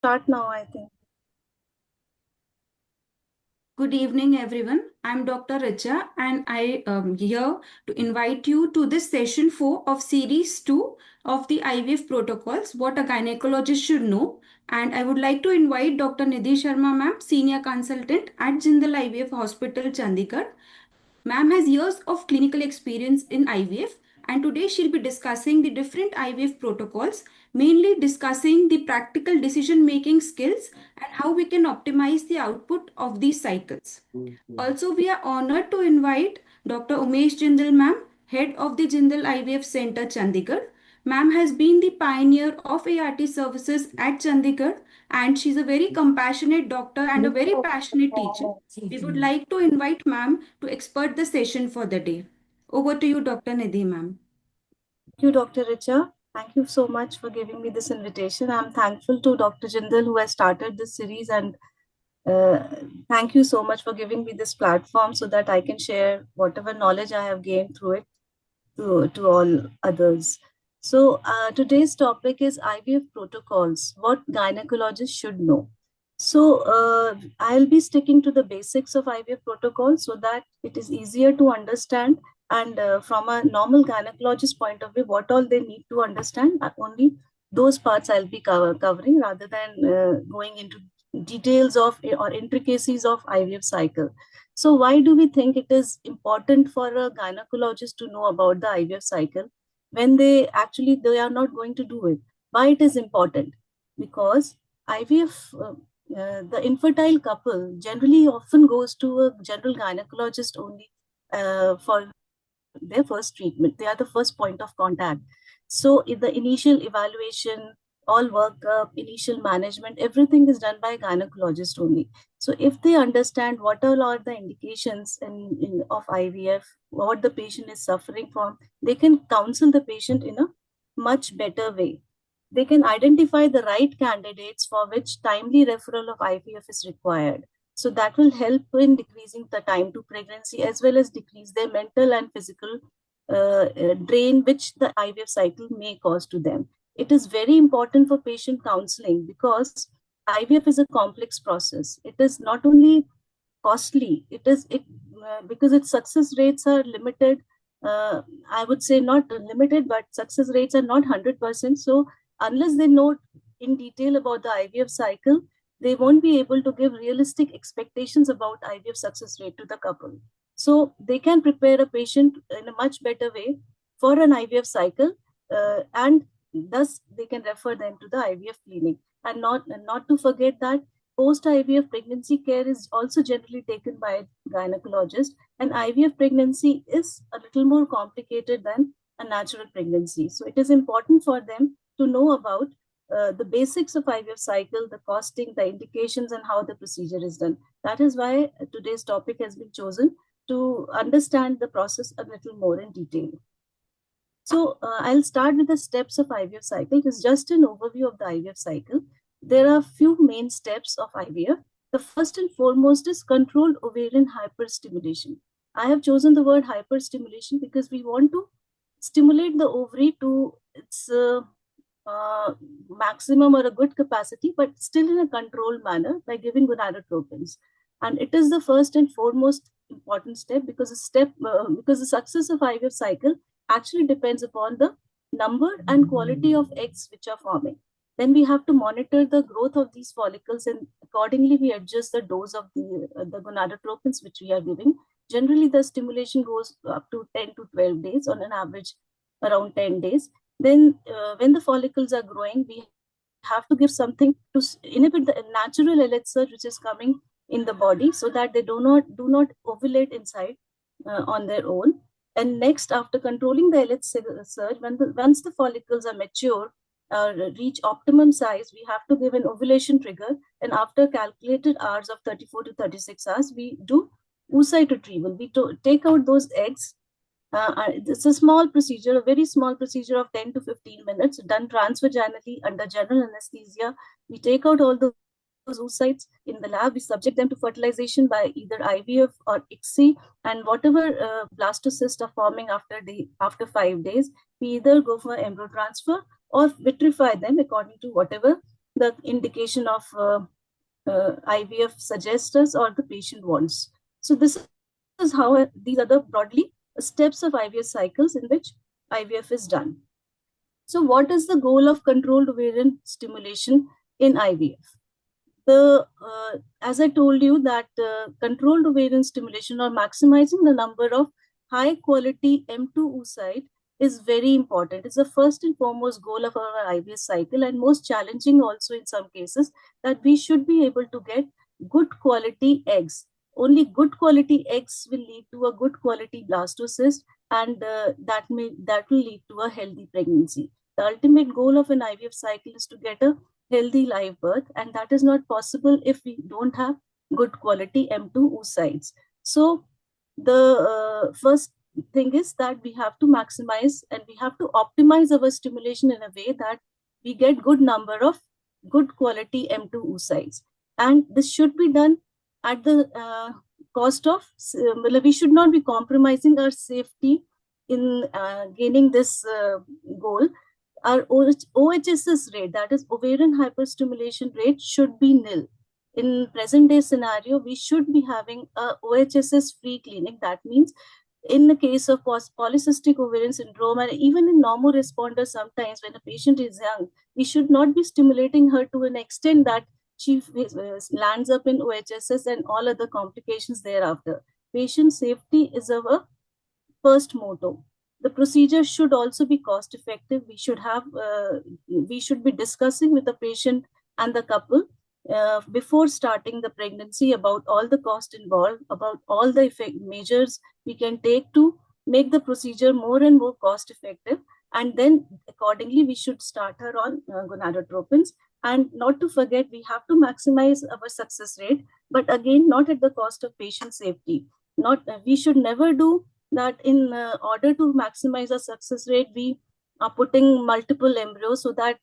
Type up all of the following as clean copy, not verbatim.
Start now, I think. Good evening, everyone. I'm Dr. Richa, and I am here to invite you to this session 4 of series 2 of the IVF protocols, what a gynecologist should know. And I would like to invite Dr. Nidhi Sharma, ma'am, senior consultant at Jindal IVF Hospital, Chandigarh. Ma'am has years of clinical experience in IVF, and today she'll be discussing the different IVF protocols, mainly discussing the practical decision making skills and how we can optimize the output of these cycles. Also, we are honored to invite Dr. Umesh Jindal, ma'am, head of the Jindal IVF Center, Chandigarh. Ma'am has been the pioneer of ART services at Chandigarh, and she's a very compassionate doctor and a very passionate teacher. We would like to invite ma'am to expert the session for the day. Over to you, Dr. Nidhi, ma'am. Thank you, Dr. Richa. Thank you so much for giving me this invitation. I'm thankful to Dr. Jindal who has started this series, and uh, thank you so much for giving me this platform so that I can share whatever knowledge I have gained through it to all others. So today's topic is IVF protocols, what gynecologists should know. So I'll be sticking to the basics of IVF protocol so that it is easier to understand. And from a normal gynecologist point of view, what all they need to understand, only those parts I'll be covering rather than going into details of or intricacies of IVF cycle. So why do we think it is important for a gynecologist to know about the IVF cycle when they are not going to do it? Why it is important? Because IVF, the infertile couple generally often goes to a general gynecologist only for their first treatment. They are the first point of contact. So in the initial evaluation, all workup, initial management, everything is done by gynecologist only. So if they understand what all are the indications of IVF, what the patient is suffering from, they can counsel the patient in a much better way. They can identify the right candidates for which timely referral of IVF is required. So that will help in decreasing the time to pregnancy as well as decrease their mental and physical drain which the IVF cycle may cause to them. It is very important for patient counseling because IVF is a complex process. It is not only costly, it because its success rates are limited. I would say not limited, but success rates are not 100%. So unless they know in detail about the IVF cycle, they won't be able to give realistic expectations about IVF success rate to the couple. So they can prepare a patient in a much better way for an IVF cycle, and thus they can refer them to the IVF clinic. And not to forget that post IVF pregnancy care is also generally taken by a gynecologist, and IVF pregnancy is a little more complicated than a natural pregnancy. So it is important for them to know about the basics of IVF cycle, the costing, the indications, and how the procedure is done. That is why today's topic has been chosen to understand the process a little more in detail. So I'll start with the steps of IVF cycle. It's just an overview of the IVF cycle. There are few main steps of IVF. The first and foremost is controlled ovarian hyperstimulation. I have chosen the word hyperstimulation because we want to stimulate the ovary to its maximum or a good capacity, but still in a controlled manner by giving gonadotropins. And it is the first and foremost important step because because the success of IVF cycle actually depends upon the number and quality of eggs which are forming. Then we have to monitor the growth of these follicles, and accordingly we adjust the dose of the gonadotropins which we are giving. Generally, the stimulation goes up to 10 to 12 days, on an average around 10 days. Then when the follicles are growing, we have to give something to inhibit the natural LH surge which is coming in the body so that they do not ovulate inside on their own. And next, after controlling the LH surge, once the follicles are mature, reach optimum size, we have to give an ovulation trigger. And after calculated hours of 34 to 36 hours, we do oocyte retrieval. We take out those eggs. It's a small procedure, a very small procedure of 10 to 15 minutes, done transvaginally under general anesthesia. We take out all those oocytes in the lab. We subject them to fertilization by either IVF or ICSI, and whatever blastocysts are forming after 5 days, we either go for embryo transfer or vitrify them according to whatever the indication of IVF suggests us or the patient wants. So this is how these are the broadly steps of IVF cycles in which IVF is done. So what is the goal of controlled ovarian stimulation in IVF? As I told you that controlled ovarian stimulation or maximizing the number of high quality M2 oocyte is very important. It's the first and foremost goal of our IVF cycle, and most challenging also in some cases, that we should be able to get good quality eggs. Only good quality eggs will lead to a good quality blastocyst, and that will lead to a healthy pregnancy. The ultimate goal of an IVF cycle is to get a healthy live birth, and that is not possible if we don't have good quality M2 oocytes. So the first thing is that we have to maximize and we have to optimize our stimulation in a way that we get good number of good quality M2 oocytes, and this should be done at the cost of, we should not be compromising our safety in gaining this goal. Our OHSS rate, that is ovarian hyperstimulation rate, should be nil. In present day scenario, we should be having a OHSS free clinic. That means in the case of polycystic ovarian syndrome, and even in normal responders, sometimes when a patient is young, we should not be stimulating her to an extent that she lands up in OHSS and all other complications thereafter. Patient safety is our first motto. The procedure should also be cost effective. We should be discussing with the patient and the couple before starting the pregnancy about all the cost involved, about all the measures we can take to make the procedure more and more cost effective. And then accordingly, we should start her on gonadotropins. And not to forget, we have to maximize our success rate, but again, not at the cost of patient safety. We should never do that in order to maximize our success rate, we are putting multiple embryos, so that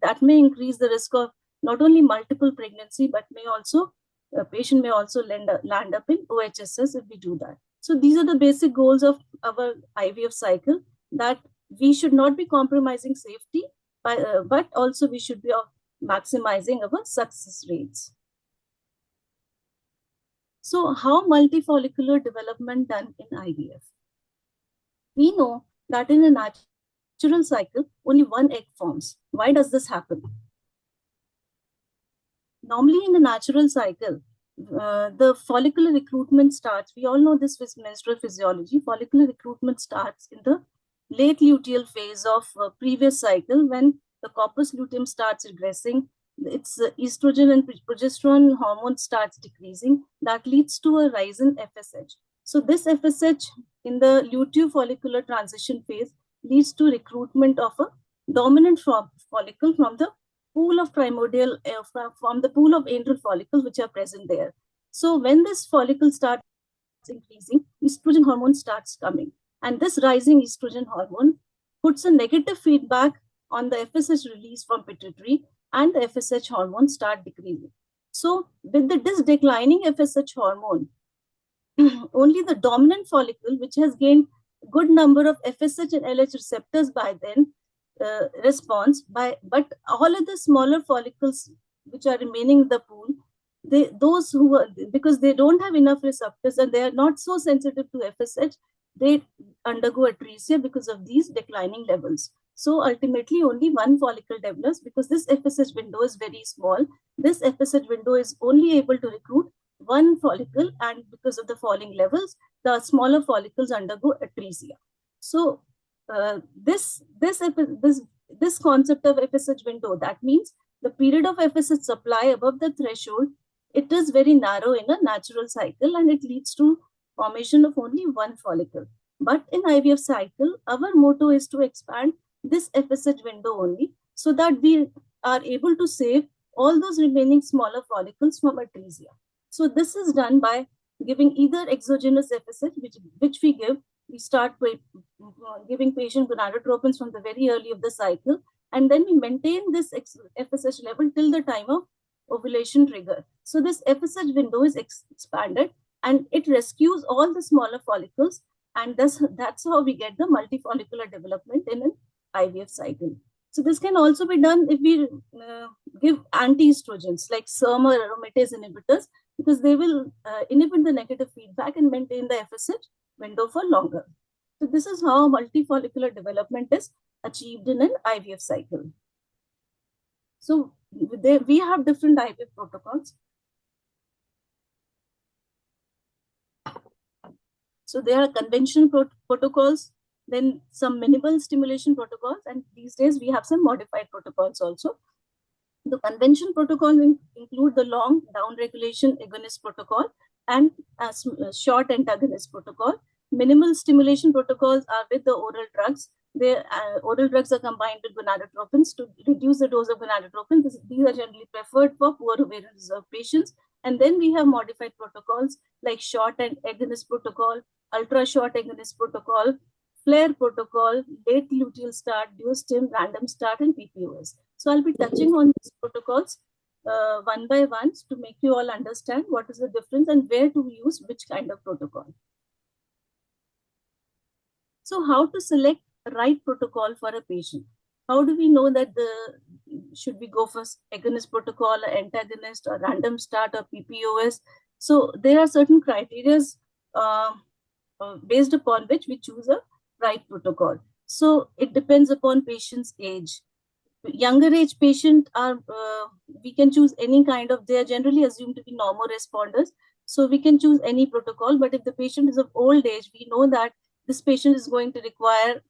that may increase the risk of not only multiple pregnancy, but may also a patient may also land up in OHSS if we do that. So these are the basic goals of our IVF cycle, that we should not be compromising safety, but also we should be maximizing our success rates. So how multifollicular development done in IVF? We know that in a natural cycle, only one egg forms. Why does this happen? Normally in the natural cycle, the follicular recruitment starts. We all know this with menstrual physiology. Follicular recruitment starts in the late luteal phase of previous cycle, when the corpus luteum starts regressing. Its estrogen and progesterone hormone starts decreasing. That leads to a rise in FSH. So this FSH in the luteofollicular transition phase leads to recruitment of a dominant follicle from the pool of primordial, from the pool of antral follicles which are present there. So when this follicle starts increasing, estrogen hormone starts coming. And this rising estrogen hormone puts a negative feedback on the FSH release from pituitary, and the FSH hormone start decreasing. So with this declining FSH hormone, only the dominant follicle, which has gained good number of FSH and LH receptors by then, response by, but all of the smaller follicles which are remaining in the pool, those who are, because they don't have enough receptors and they are not so sensitive to FSH, they undergo atresia because of these declining levels. So ultimately only one follicle develops, because this FSH window is very small. This FSH window is only able to recruit one follicle, and because of the falling levels, the smaller follicles undergo atresia. So this concept of FSH window, that means the period of FSH supply above the threshold, it is very narrow in a natural cycle, and it leads to formation of only one follicle. But in IVF cycle, our motto is to expand this FSH window only, so that we are able to save all those remaining smaller follicles from atresia. So this is done by giving either exogenous FSH, which we give. We start with giving patient gonadotropins from the very early of the cycle, and then we maintain this FSH level till the time of ovulation trigger. So this FSH window is expanded, and it rescues all the smaller follicles, and that's how we get the multifollicular development in an IVF cycle. So this can also be done if we give anti-estrogens like SERM or aromatase inhibitors, because they will inhibit the negative feedback and maintain the FSH window for longer. So this is how multifollicular development is achieved in an IVF cycle. So we have different IVF protocols. So there are conventional protocols, then some minimal stimulation protocols, and these days we have some modified protocols also. The convention protocol include the long down-regulation agonist protocol and a short antagonist protocol. Minimal stimulation protocols are with the oral drugs. Oral drugs are combined with gonadotropins to reduce the dose of gonadotropin. These are generally preferred for poor ovarian reserve patients. And then we have modified protocols like short and agonist protocol, ultra short agonist protocol, flare protocol, late luteal start, duostim, random start, and PPOS. So I'll be touching on these protocols one by one to make you all understand what is the difference and where to use which kind of protocol. So how to select the right protocol for a patient? How do we know that should we go for agonist protocol, or antagonist, or random start, or PPOS? So there are certain criteria based upon which we choose a right protocol. So it depends upon patient's age. Younger age patient are we can choose any kind of, they are generally assumed to be normal responders, so we can choose any protocol. But if the patient is of old age, we know that this patient is going to require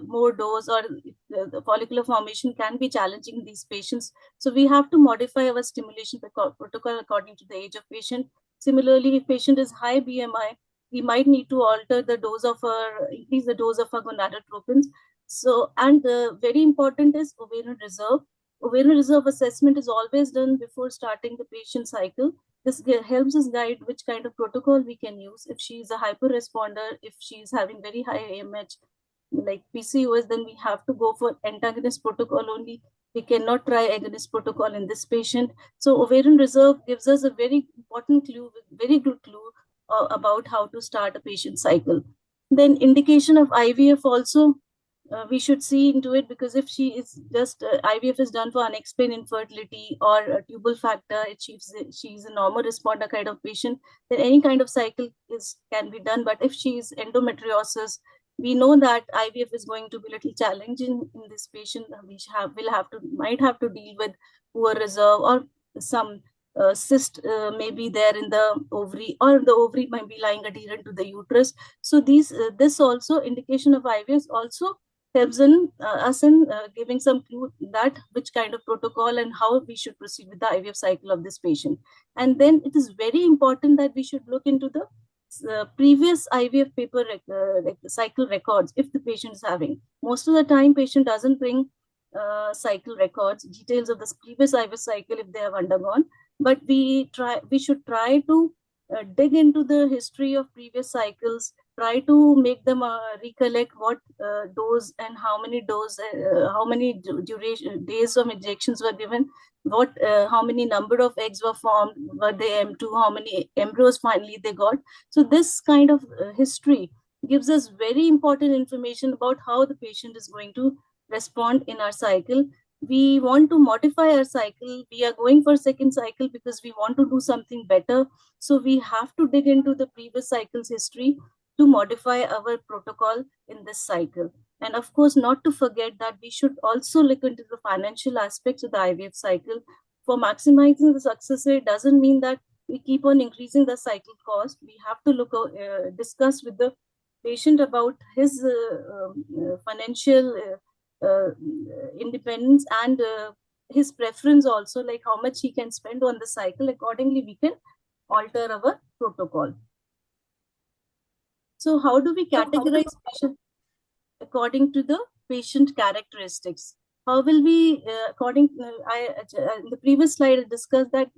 more dose, or the follicular formation can be challenging in these patients, so we have to modify our stimulation protocol according to the age of patient. Similarly, if patient is high BMI, we might need to alter the dose of our, increase the dose of our gonadotropins. So, and very important is ovarian reserve. Ovarian reserve assessment is always done before starting the patient cycle. This helps us guide which kind of protocol we can use. If she is a hyper responder, if she is having very high AMH, like PCOS, then we have to go for antagonist protocol only. We cannot try agonist protocol in this patient. So ovarian reserve gives us a very important clue, very good clue about how to start a patient cycle. Then indication of IVF also, we should see into it, because if she is just IVF is done for unexplained infertility or a tubal factor, she's a normal responder kind of patient, then any kind of cycle can be done. But if she is endometriosis, we know that IVF is going to be a little challenging in this patient. We might have to deal with poor reserve, or some cyst may be there in the ovary, or the ovary might be lying adherent to the uterus. So this also indication of IVF also helps in us in giving some clue that which kind of protocol and how we should proceed with the IVF cycle of this patient. And then it is very important that we should look into the previous IVF paper cycle records if the patient is having. Most of the time, patient doesn't bring cycle records, details of the previous IVF cycle if they have undergone. But we should try to dig into the history of previous cycles, try to make them recollect what dose and how many duration days of injections were given, how many number of eggs were formed, were they M2, how many embryos finally they got. So this kind of history gives us very important information about how the patient is going to respond in our cycle. We want to modify our cycle. We are going for second cycle because we want to do something better. So we have to dig into the previous cycle's history to modify our protocol in this cycle. And of course, not to forget that we should also look into the financial aspects of the IVF cycle. For maximizing the success rate doesn't mean that we keep on increasing the cycle cost. We have to discuss with the patient about his financial independence, and his preference also, like how much he can spend on the cycle. Accordingly, we can alter our protocol. So how do we categorize patient according to the patient characteristics? How will we, in the previous slide, I discussed that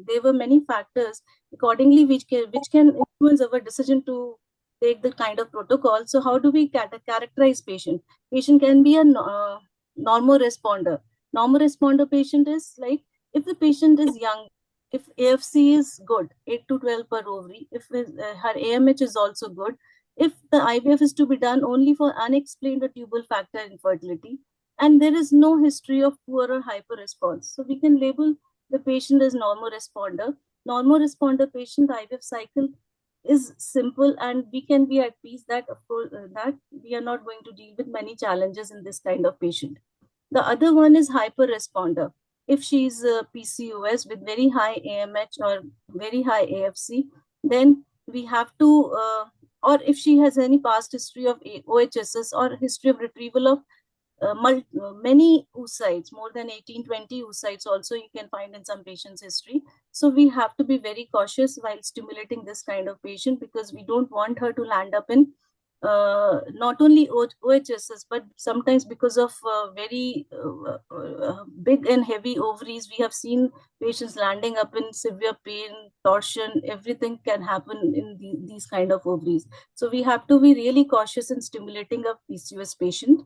there were many factors accordingly which can influence our decision to take the kind of protocol. So how do we characterize patient? Patient can be a normal responder. Normal responder patient is like if the patient is young, if AFC is good, 8 to 12 per ovary, if her AMH is also good, if the IVF is to be done only for unexplained or tubal factor infertility, and there is no history of poor or hyper response. So we can label the patient as normal responder. Normal responder patient IVF cycle is simple, and we can be at peace that of course that we are not going to deal with many challenges in this kind of patient. The other one is hyper responder. If she's a PCOS with very high AMH or very high AFC, then we have to, or if she has any past history of OHSS or history of retrieval of many oocytes, more than 18, 20 oocytes also you can find in some patients' history. So we have to be very cautious while stimulating this kind of patient, because we don't want her to land up in not only OHSS, but sometimes because of very big and heavy ovaries, we have seen patients landing up in severe pain, torsion, everything can happen in these kind of ovaries. So we have to be really cautious in stimulating a PCOS patient.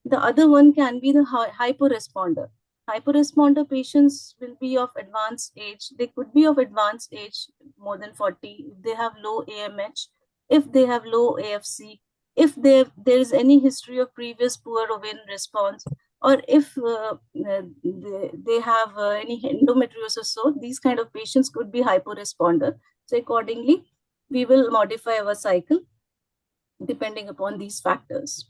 The other one can be the hyporesponder. Hyporesponder patients will be of advanced age. They could be of advanced age, more than 40, if they have low AMH, if they have low AFC, if there is any history of previous poor ovarian response, or if they have any endometriosis. So these kind of patients could be hyporesponder. So accordingly, we will modify our cycle depending upon these factors.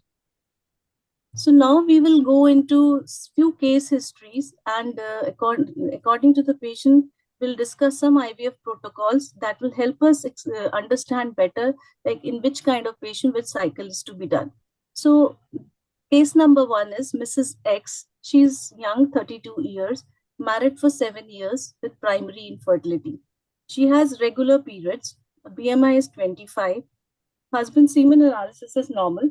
So now we will go into few case histories, and according to the patient, we'll discuss some IVF protocols that will help us understand better, like in which kind of patient which cycle is to be done. So case number one is Mrs. X. She's young, 32 years, married for 7 years with primary infertility. She has regular periods. BMI is 25. Husband semen analysis is normal.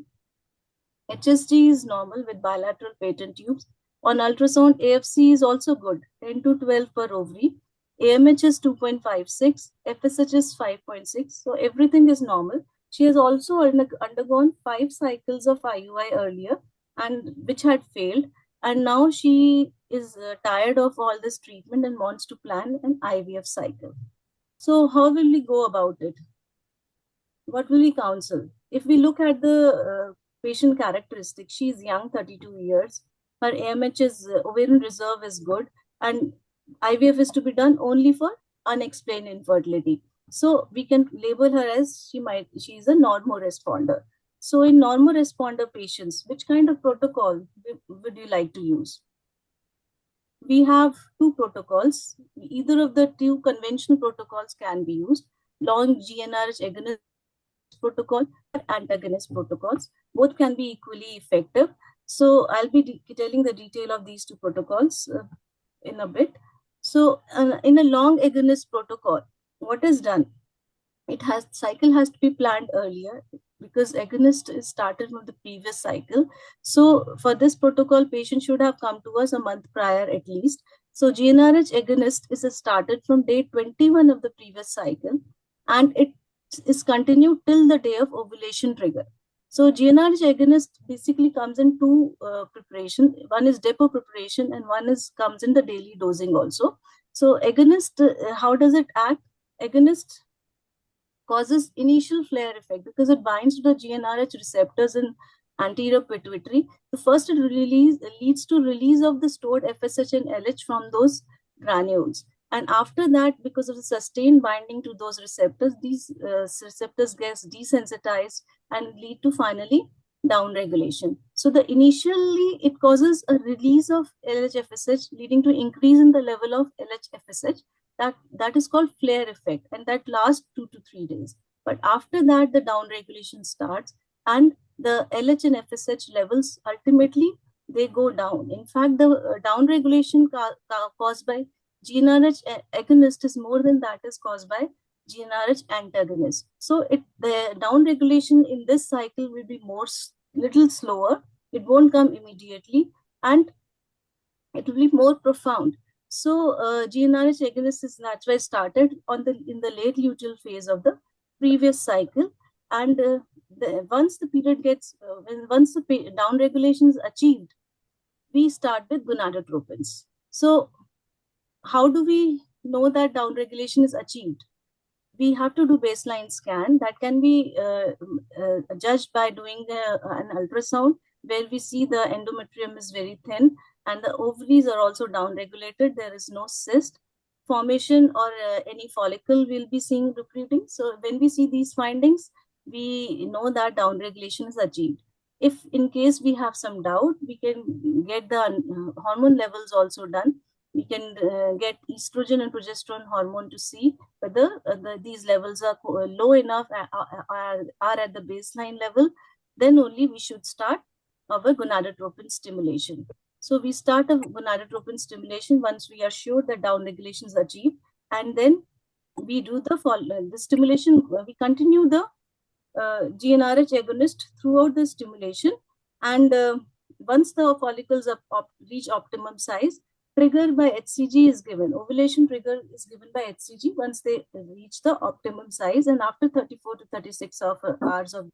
HSG is normal with bilateral patent tubes. On ultrasound, AFC is also good, 10 to 12 per ovary. AMH is 2.56, FSH is 5.6. So everything is normal. She has also undergone 5 cycles of IUI earlier, and which had failed. And now she is tired of all this treatment and wants to plan an IVF cycle. So how will we go about it? What will we counsel? If we look at the patient characteristics, she is young, 32 years. Her AMH is ovarian reserve is good, and IVF is to be done only for unexplained infertility. So we can label her as she is a normoresponder. So in normoresponder patients, which kind of protocol would you like to use? We have two protocols. Either of the two conventional protocols can be used. Long GnRH agonist protocol or antagonist protocols. Both can be equally effective. So I'll be telling the detail of these two protocols in a bit. So in a long agonist protocol, what is done? Cycle has to be planned earlier, because agonist is started from the previous cycle. So for this protocol, patient should have come to us a month prior at least. So GnRH agonist is started from day 21 of the previous cycle, and it is continued till the day of ovulation trigger. So GnRH agonist basically comes in two preparation. One is depot preparation, and one is comes in the daily dosing also. So agonist, how does it act? Agonist causes initial flare effect because it binds to the GnRH receptors in anterior pituitary. The first leads to release of the stored FSH and LH from those granules. And after that, because of the sustained binding to those receptors, these receptors get desensitized and lead to finally downregulation. So the initially it causes a release of LH-FSH, leading to increase in the level of LH-FSH. That is called flare effect, and that lasts 2 to 3 days. But after that, the downregulation starts, and the LH and FSH levels ultimately they go down. In fact, the downregulation caused by GnRH agonist is more than that is caused by GnRH antagonist. So the downregulation in this cycle will be little slower. It won't come immediately, and it will be more profound. So GnRH agonist is that's why started in the late luteal phase of the previous cycle, and once the period gets once the down regulation is achieved, we start with gonadotropins. So how do we know that down regulation is achieved? We have to do baseline scan that can be judged by doing an ultrasound where we see the endometrium is very thin and the ovaries are also down-regulated. There is no cyst formation or any follicle we'll be seeing recruiting. So when we see these findings, we know that down-regulation is achieved. If in case we have some doubt, we can get the hormone levels also done. We can get estrogen and progesterone hormone to see whether these levels are low enough, are at the baseline level. Then only we should start our gonadotropin stimulation. So we start a gonadotropin stimulation once we are sure that down regulation is achieved, and then we do the stimulation. We continue the GnRH agonist throughout the stimulation, and once the follicles reach optimum size, trigger by HCG is given. Ovulation trigger is given by HCG once they reach the optimum size, and after 34 to 36 hours of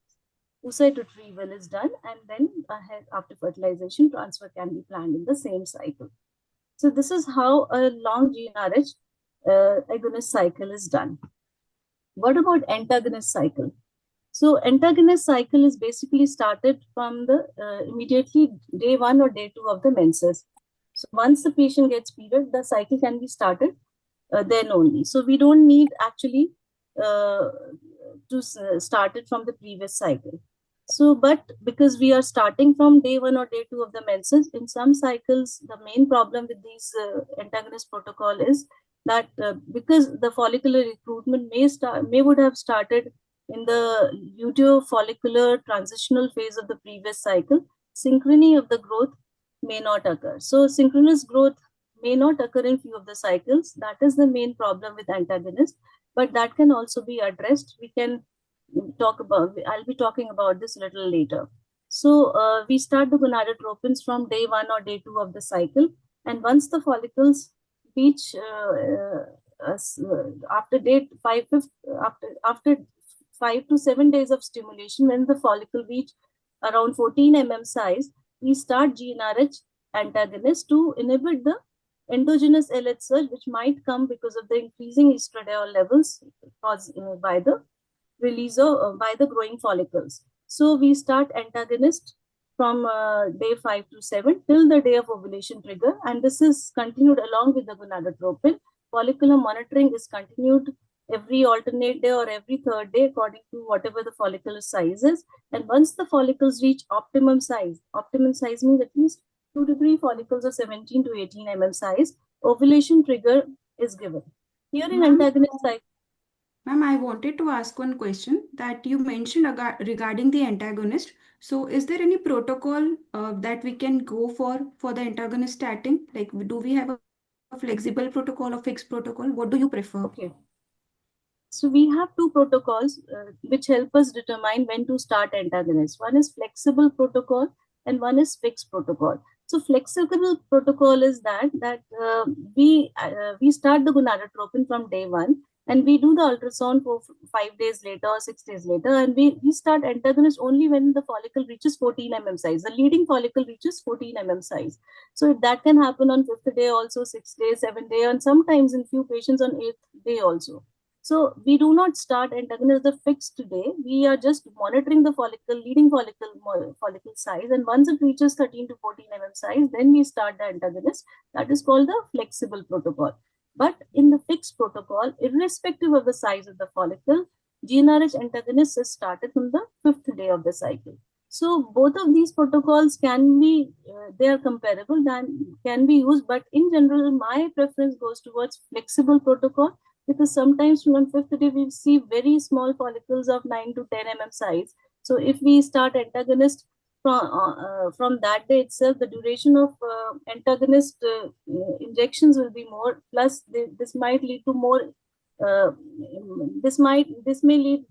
oocyte retrieval is done, and then after fertilization, transfer can be planned in the same cycle. So this is how a long GnRH agonist cycle is done. What about antagonist cycle? So antagonist cycle is basically started from the immediately day 1 or day 2 of the menses. So once the patient gets period, the cycle can be started then only. So we don't need actually to start it from the previous cycle. So, but because we are starting from day 1 or day 2 of the menses, in some cycles, the main problem with these antagonist protocol is that because the follicular recruitment may would have started in the luteal-follicular transitional phase of the previous cycle, synchrony of the growth may not occur. So synchronous growth may not occur in few of the cycles. That is the main problem with antagonist, but that can also be addressed. We can I'll be talking about this a little later. So we start the gonadotropins from day 1 or day 2 of the cycle, and once the follicles reach after day 5, after 5 to 7 days of stimulation, when the follicle reach around 14 size, we start GnRH antagonist to inhibit the endogenous LH surge, which might come because of the increasing estradiol levels caused by the release of by the growing follicles. So we start antagonist from day 5 to 7 till the day of ovulation trigger, and this is continued along with the gonadotropin. Follicular monitoring is continued every alternate day or every third day according to whatever the follicular size is. And once the follicles reach optimum size means at least 2 to 3 follicles of 17 to 18 size, ovulation trigger is given. Here in antagonist cycle. Ma'am, I wanted to ask one question that you mentioned regarding the antagonist. So, is there any protocol that we can go for the antagonist starting? Like, do we have a flexible protocol or fixed protocol? What do you prefer? Okay. So we have two protocols which help us determine when to start antagonists. One is flexible protocol and one is fixed protocol. So flexible protocol is we start the gonadotropin from day 1, and we do the ultrasound for 5 days later or 6 days later, and we start antagonist only when the follicle reaches 14 size. The leading follicle reaches 14 size. So that can happen on 5th day also, 6th day, 7th day, and sometimes in few patients on 8th day also. So we do not start antagonist the fixed day. We are just monitoring the leading follicle size, and once it reaches 13 to 14 size, then we start the antagonist. That is called the flexible protocol. But in the fixed protocol, irrespective of the size of the follicle, GnRH antagonist is started from the 5th day of the cycle. So both of these protocols can be, they are comparable, then can be used. But in general, my preference goes towards flexible protocol, because sometimes from 5th day we see very small follicles of 9 to 10 size. So if we start antagonist from that day itself, the duration of antagonist injections will be more. Plus, this might lead to more. This may lead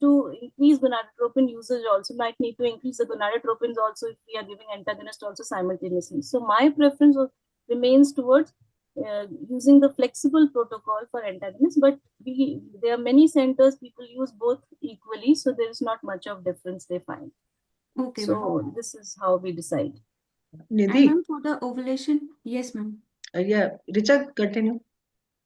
to increase gonadotropin usage. Also, might need to increase the gonadotropins also if we are giving antagonist also simultaneously. So my preference remains towards using the flexible protocol for antagonists, but there are many centers people use both equally, so there is not much of difference they find. Okay, So ma'am. this is how we decide. And Nidhi, ma'am, for the ovulation, yes, ma'am. yeah, Richard, continue.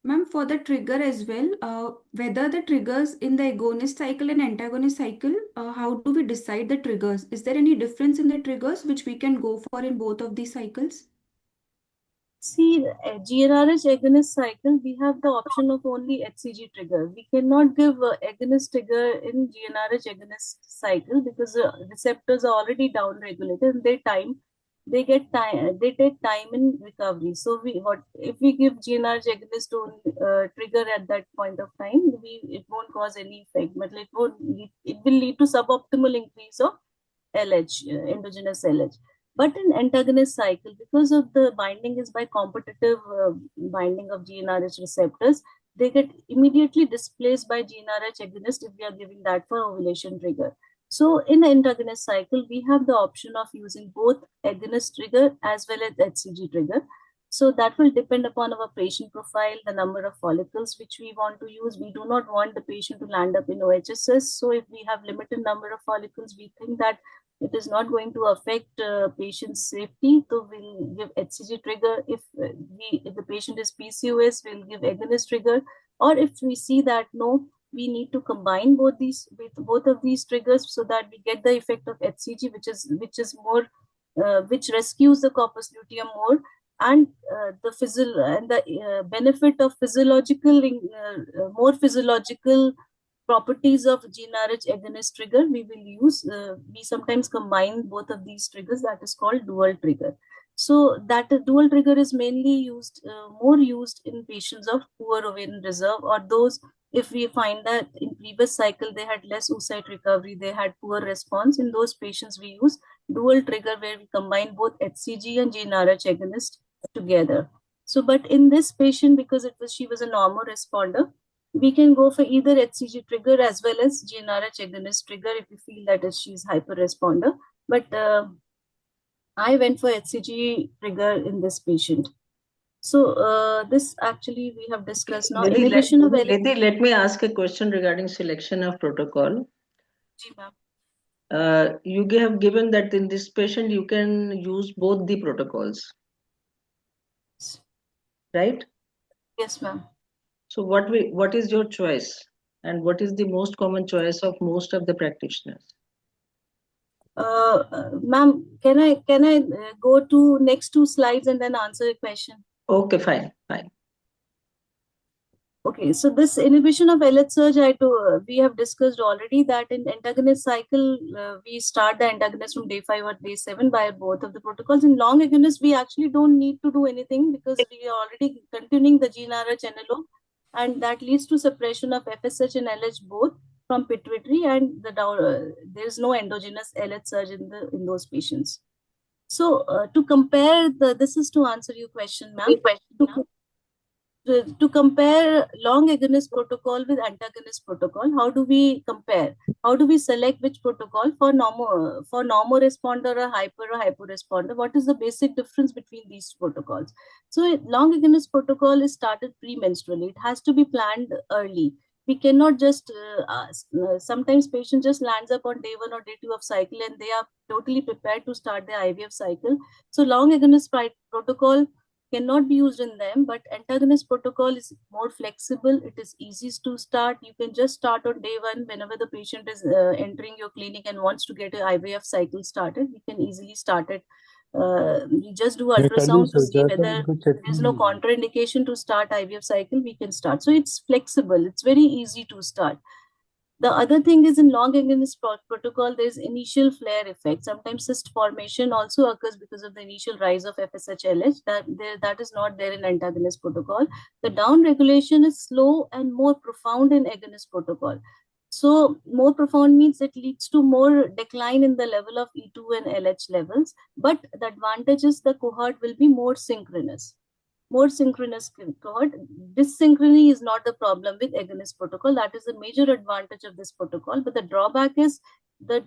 Ma'am, for the trigger as well, whether the triggers in the agonist cycle and antagonist cycle, how do we decide the triggers? Is there any difference in the triggers which we can go for in both of these cycles? See, GnRH agonist cycle, we have the option of only HCG trigger. We cannot give agonist trigger in GnRH agonist cycle because receptors are already down regulated and they take time in recovery. So what if we give GnRH agonist to trigger at that point of time, it won't cause any effect, but it will lead to suboptimal increase of LH, endogenous LH. But in antagonist cycle, because of the binding is by competitive binding of GnRH receptors, they get immediately displaced by GnRH agonist if we are giving that for ovulation trigger. So in the antagonist cycle, we have the option of using both agonist trigger as well as HCG trigger. So that will depend upon our patient profile, the number of follicles which we want to use. We do not want the patient to land up in OHSS. So if we have limited number of follicles, we think that it is not going to affect patient's safety. So we'll give HCG trigger. If the patient is PCOS, we'll give agonist trigger. Or if we see that no, we need to combine both of these triggers so that we get the effect of HCG, which rescues the corpus luteum more, and the benefit of more physiological properties of GnRH agonist trigger we will use. We sometimes combine both of these triggers, that is called dual trigger. So that dual trigger is mainly more used in patients of poor ovarian reserve, or those if we find that in previous cycle they had less oocyte recovery, they had poor response. In those patients we use dual trigger where we combine both HCG and GnRH agonist together. So, but in this patient, because she was a normal responder, we can go for either HCG trigger as well as GnRH agonist trigger if we feel that she's hyper responder. But I went for HCG trigger in this patient. So this actually we have discussed now. Nidhi, Inhibition of Nidhi, let me ask a question regarding selection of protocol. You have given that in this patient you can use both the protocols, right? Yes, ma'am. So what is your choice, and what is the most common choice of most of the practitioners? Ma'am, can I go to next two slides and then answer a question? Okay, fine. Okay, so this inhibition of LH surge, we have discussed already that in antagonist cycle, we start the antagonist from day 5 or day 7 by both of the protocols. In long agonist, we actually don't need to do anything because we are already continuing the GnRH analog, and that leads to suppression of FSH and LH both from pituitary, and there is no endogenous LH surge in those patients. So to compare this is to answer your question, ma'am. To compare long agonist protocol with antagonist protocol, how do we compare? How do we select which protocol for normal responder or hyper responder? What is the basic difference between these protocols? So long agonist protocol is started premenstrually. It has to be planned early. We cannot just sometimes patient just lands up on day 1 or day 2 of cycle and they are totally prepared to start their IVF cycle. So long agonist protocol cannot be used in them, but antagonist protocol is more flexible. It is easy to start. You can just start on day 1 whenever the patient is entering your clinic and wants to get an IVF cycle started. We can easily start it. We just do ultrasound to see whether there's no contraindication to start IVF cycle. We can start. So it's flexible. It's very easy to start. The other thing is in long agonist protocol, there's initial flare effect. Sometimes cyst formation also occurs because of the initial rise of FSH-LH. That is not there in antagonist protocol. The down regulation is slow and more profound in agonist protocol. So more profound means it leads to more decline in the level of E2 and LH levels. But the advantage is the cohort will be more synchronous cohort. Dysynchrony is not the problem with agonist protocol. That is the major advantage of this protocol. But the drawback is that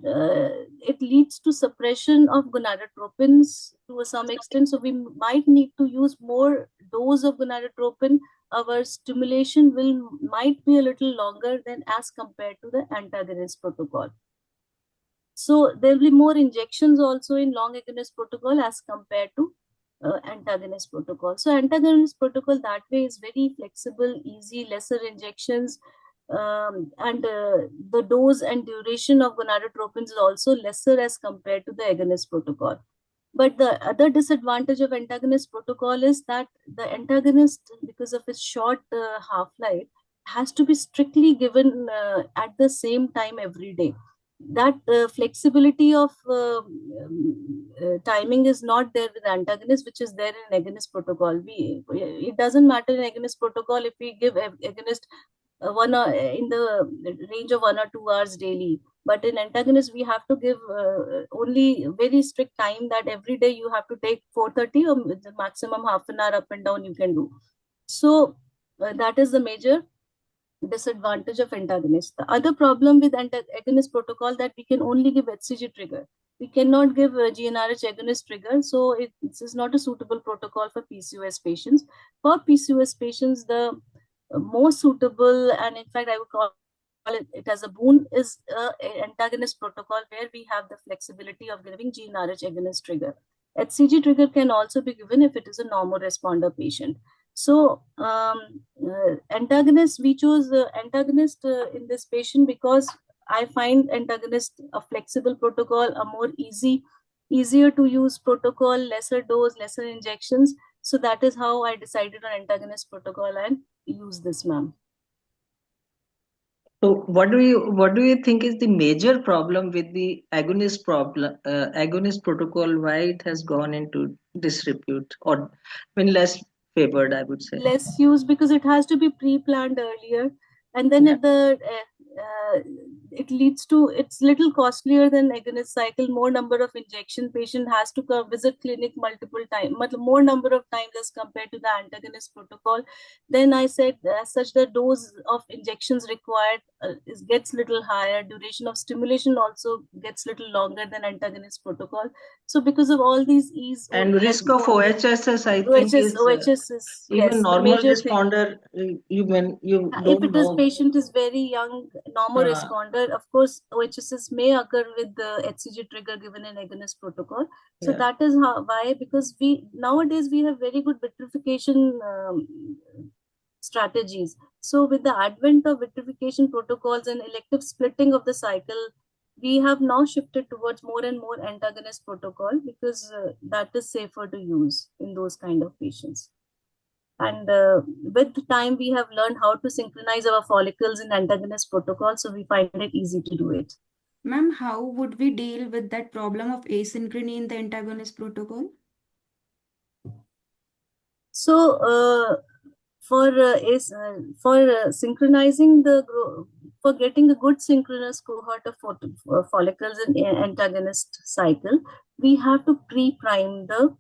it leads to suppression of gonadotropins to some extent. So we might need to use more dose of gonadotropin. Our stimulation might be a little longer than as compared to the antagonist protocol. So there will be more injections also in long agonist protocol as compared to antagonist protocol. So antagonist protocol that way is very flexible, easy, lesser injections, and the dose and duration of gonadotropins is also lesser as compared to the agonist protocol. But the other disadvantage of antagonist protocol is that the antagonist, because of its short half-life, has to be strictly given at the same time every day. That flexibility of timing is not there with antagonist, which is there in agonist protocol. It doesn't matter in agonist protocol if we give agonist one in the range of 1 or 2 hours daily, but in antagonist we have to give only very strict time that every day you have to take 430 or the maximum half an hour up and down you can do. So that is the major disadvantage of antagonist. The other problem with agonist protocol that we can only give HCG trigger. We cannot give GnRH agonist trigger, so this is not a suitable protocol for PCOS patients. For PCOS patients, the most suitable, and in fact I would call it as a boon, is antagonist protocol where we have the flexibility of giving GnRH agonist trigger. HCG trigger can also be given if it is a responder patient. So antagonist, we choose antagonist in this patient because I find antagonist a flexible protocol, a more easier to use protocol, lesser dose, lesser injections. So that is how I decided on antagonist protocol and use this, ma'am. So what do you think is the major problem with the agonist protocol? Why it has gone into disrepute, or I mean less favored, I would say. Less use because it has to be pre-planned earlier, and then Yeah. it leads to, it's little costlier than agonist cycle. More number of injection, patient has to come visit clinic multiple times, more number of times as compared to the antagonist protocol. Then I said as such the dose of injections required gets little higher, duration of stimulation also gets little longer than antagonist protocol. So because of all these ease, And risk of OHSS, I think, is OHS is, even yes, the normal major thing. responder. You If don't it is know. patient is very young, normal responder, of course, OHSS may occur with the HCG trigger given in agonist protocol. So Yeah. that is why, because we nowadays we have very good vitrification strategies. So with the advent of vitrification protocols and elective splitting of the cycle, we have now shifted towards more and more antagonist protocol because that is safer to use in those kind of patients. And with time, we have learned how to synchronize our follicles in antagonist protocol, so we find it easy to do it. Ma'am, how would we deal with that problem of asynchrony in the antagonist protocol? So for synchronizing for getting a good synchronous cohort of follicles in antagonist cycle, we have to pre-prime the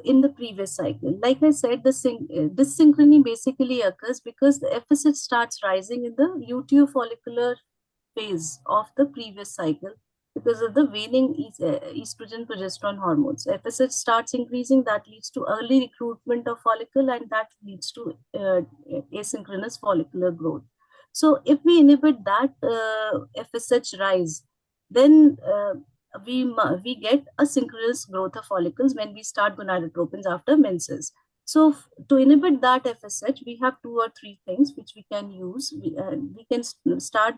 in the previous cycle. Like I said, dyssynchrony basically occurs because the FSH starts rising in the luteal follicular phase of the previous cycle because of the waning estrogen progesterone hormones. So FSH starts increasing, that leads to early recruitment of follicle, and that leads to asynchronous follicular growth. So if we inhibit that FSH rise, then we get a synchronous growth of follicles when we start gonadotropins after menses. So to inhibit that FSH, we have 2 or 3 things which we can use. We can start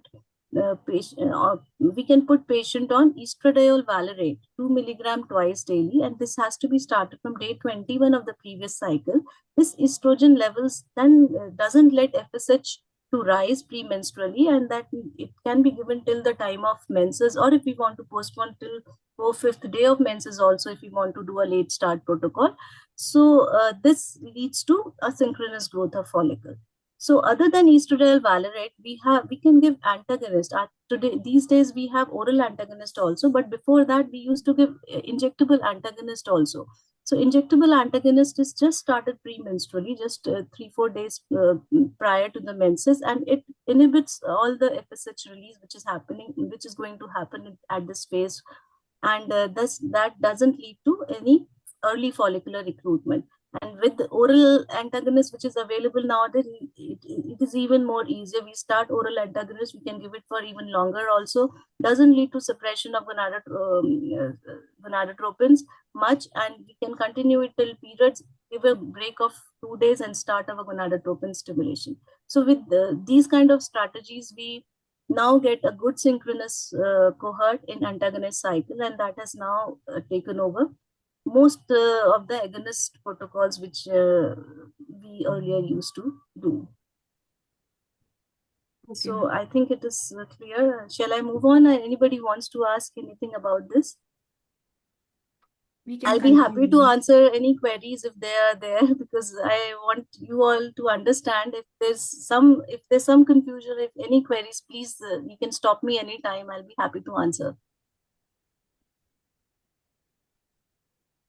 we can put patient on estradiol valerate 2 milligram twice daily, and this has to be started from day 21 of the previous cycle. This estrogen levels then doesn't let FSH to rise premenstrually, and that it can be given till the time of menses, or if we want to postpone till 4th-5th day of menses also, if we want to do a late start protocol. So this leads to a synchronous growth of follicle. So other than estradiol valerate, we can give antagonist. Today, these days we have oral antagonist also, but before that we used to give injectable antagonist also. So injectable antagonist is just started premenstrually, just 3-4 days prior to the menses, and it inhibits all the FSH release which is going to happen at this phase, and that doesn't lead to any early follicular recruitment. And with the oral antagonist, which is available nowadays, it is even more easier. We start oral antagonist, we can give it for even longer also. Doesn't lead to suppression of gonadotropins much, and we can continue it till periods, give a break of 2 days and start our gonadotropin stimulation. So with these kind of strategies, we now get a good synchronous cohort in antagonist cycle, and that has now taken over most of the agonist protocols which we earlier used to do. Okay, So I think it is clear. Shall I move on? Anybody wants to ask anything about this? we can I'll be happy to continue. answer any queries if they are there, because I want you all to understand. If there's some confusion, if any queries, please you can stop me anytime. I'll be happy to answer.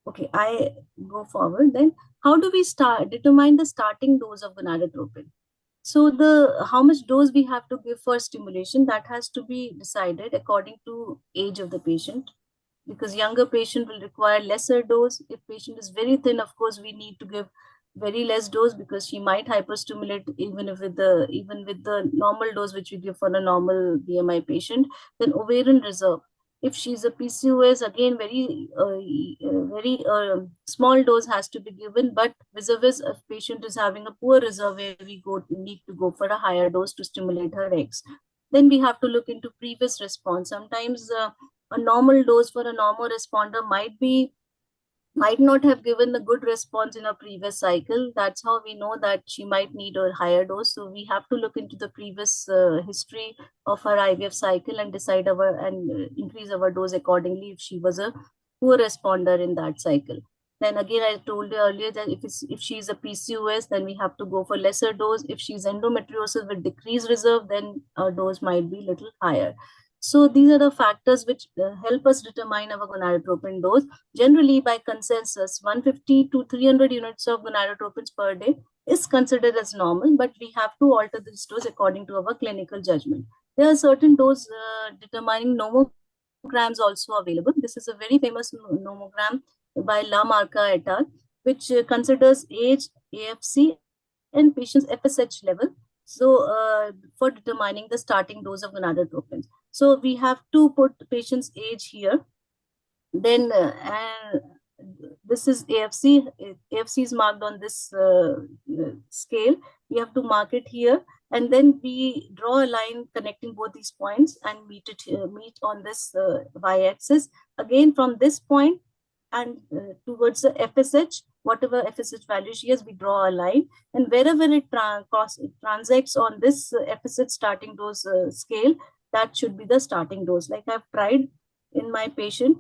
Okay, I go forward. Then how do we determine the starting dose of gonadotropin? So the how much dose we have to give for stimulation, that has to be decided according to age of the patient, because younger patient will require lesser dose. If patient is very thin, of course we need to give very less dose, because she might hyperstimulate even with the normal dose which we give for a normal BMI patient. Then ovarian reserve, if she's a PCOS, again very small dose has to be given, but vis-a-vis if patient is having a poor reserve, where we need to go for a higher dose to stimulate her eggs. Then we have to look into previous response. Sometimes a normal dose for a normal responder might not have given the good response in a previous cycle. That's how we know that she might need a higher dose. So we have to look into the previous history of her IVF cycle and decide increase our dose accordingly if she was a poor responder in that cycle. Then again, I told you earlier that if she's a PCOS, then we have to go for lesser dose. If she's endometriosis with decreased reserve, then our dose might be little higher. So these are the factors which help us determine our gonadotropin dose. Generally, by consensus, 150 to 300 units of gonadotropins per day is considered as normal, but we have to alter this dose according to our clinical judgment. There are certain dose determining nomograms also available. This is a very famous nomogram by La Marca et al., which considers age, AFC, and patient's FSH level. So for determining the starting dose of gonadotropins. So we have to put patient's age here. Then this is AFC. AFC is marked on this scale. We have to mark it here, and then we draw a line connecting both these points and meet on this y-axis. Again, from this point and towards the FSH, whatever FSH value she has, we draw a line, and wherever it transacts on this FSH starting dose scale, that should be the starting dose. Like I've tried in my patient.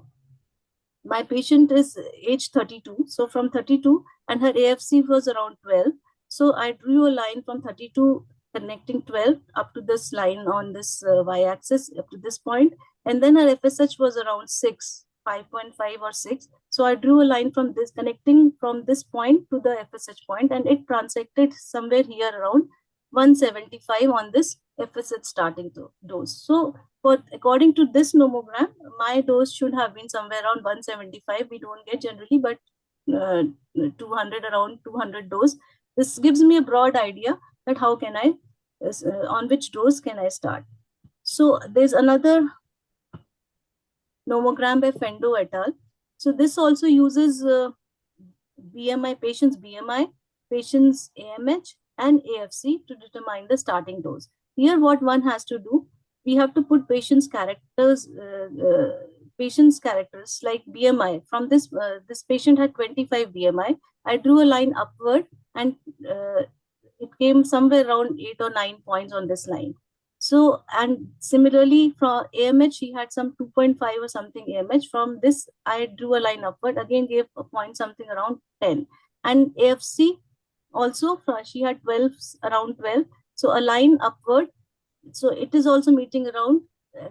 My patient is age 32. So from 32, and her AFC was around 12. So I drew a line from 32 connecting 12 up to this line on this y-axis up to this point. And then her FSH was around 6, 5.5 or 6. So I drew a line from this connecting from this point to the FSH point, and it transacted somewhere here around 175 on this FSH starting dose. So according to this nomogram, my dose should have been somewhere around 175. We don't get generally, but 200, around 200 dose. This gives me a broad idea that how can I, on which dose can I start. So there's another nomogram by Fendo et al. So this also uses BMI, patient's BMI, patient's AMH, and AFC to determine the starting dose. Here, what one has to do, we have to put patient's characters like BMI. From this patient had 25 BMI. I drew a line upward, and it came somewhere around 8 or 9 points on this line. So, and similarly for AMH, she had some 2.5 or something AMH. From this, I drew a line upward, again gave a point something around 10. And AFC also, she had 12, around 12. So a line upward. So it is also meeting around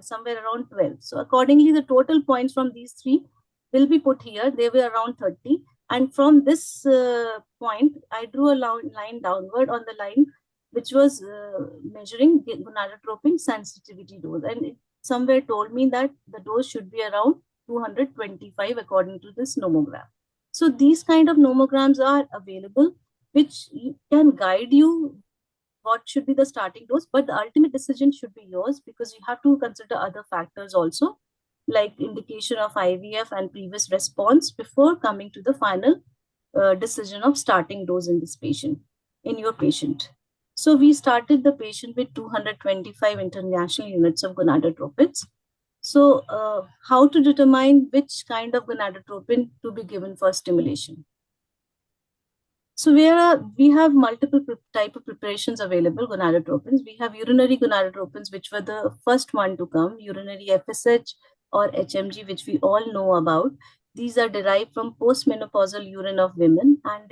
somewhere around 12. So accordingly, the total points from these three will be put here. They were around 30. And from this point, I drew a line downward on the line which was measuring gonadotropin sensitivity dose. And it somewhere told me that the dose should be around 225 according to this nomogram. So these kind of nomograms are available, which can guide you what should be the starting dose, but the ultimate decision should be yours, because you have to consider other factors also, like indication of IVF and previous response before coming to the final decision of starting dose in this patient, in your patient. So we started the patient with 225 international units of gonadotropins. So how to determine which kind of gonadotropin to be given for stimulation? So we have multiple type of preparations available, gonadotropins. We have urinary gonadotropins, which were the first one to come, urinary FSH or HMG, which we all know about. These are derived from postmenopausal urine of women, and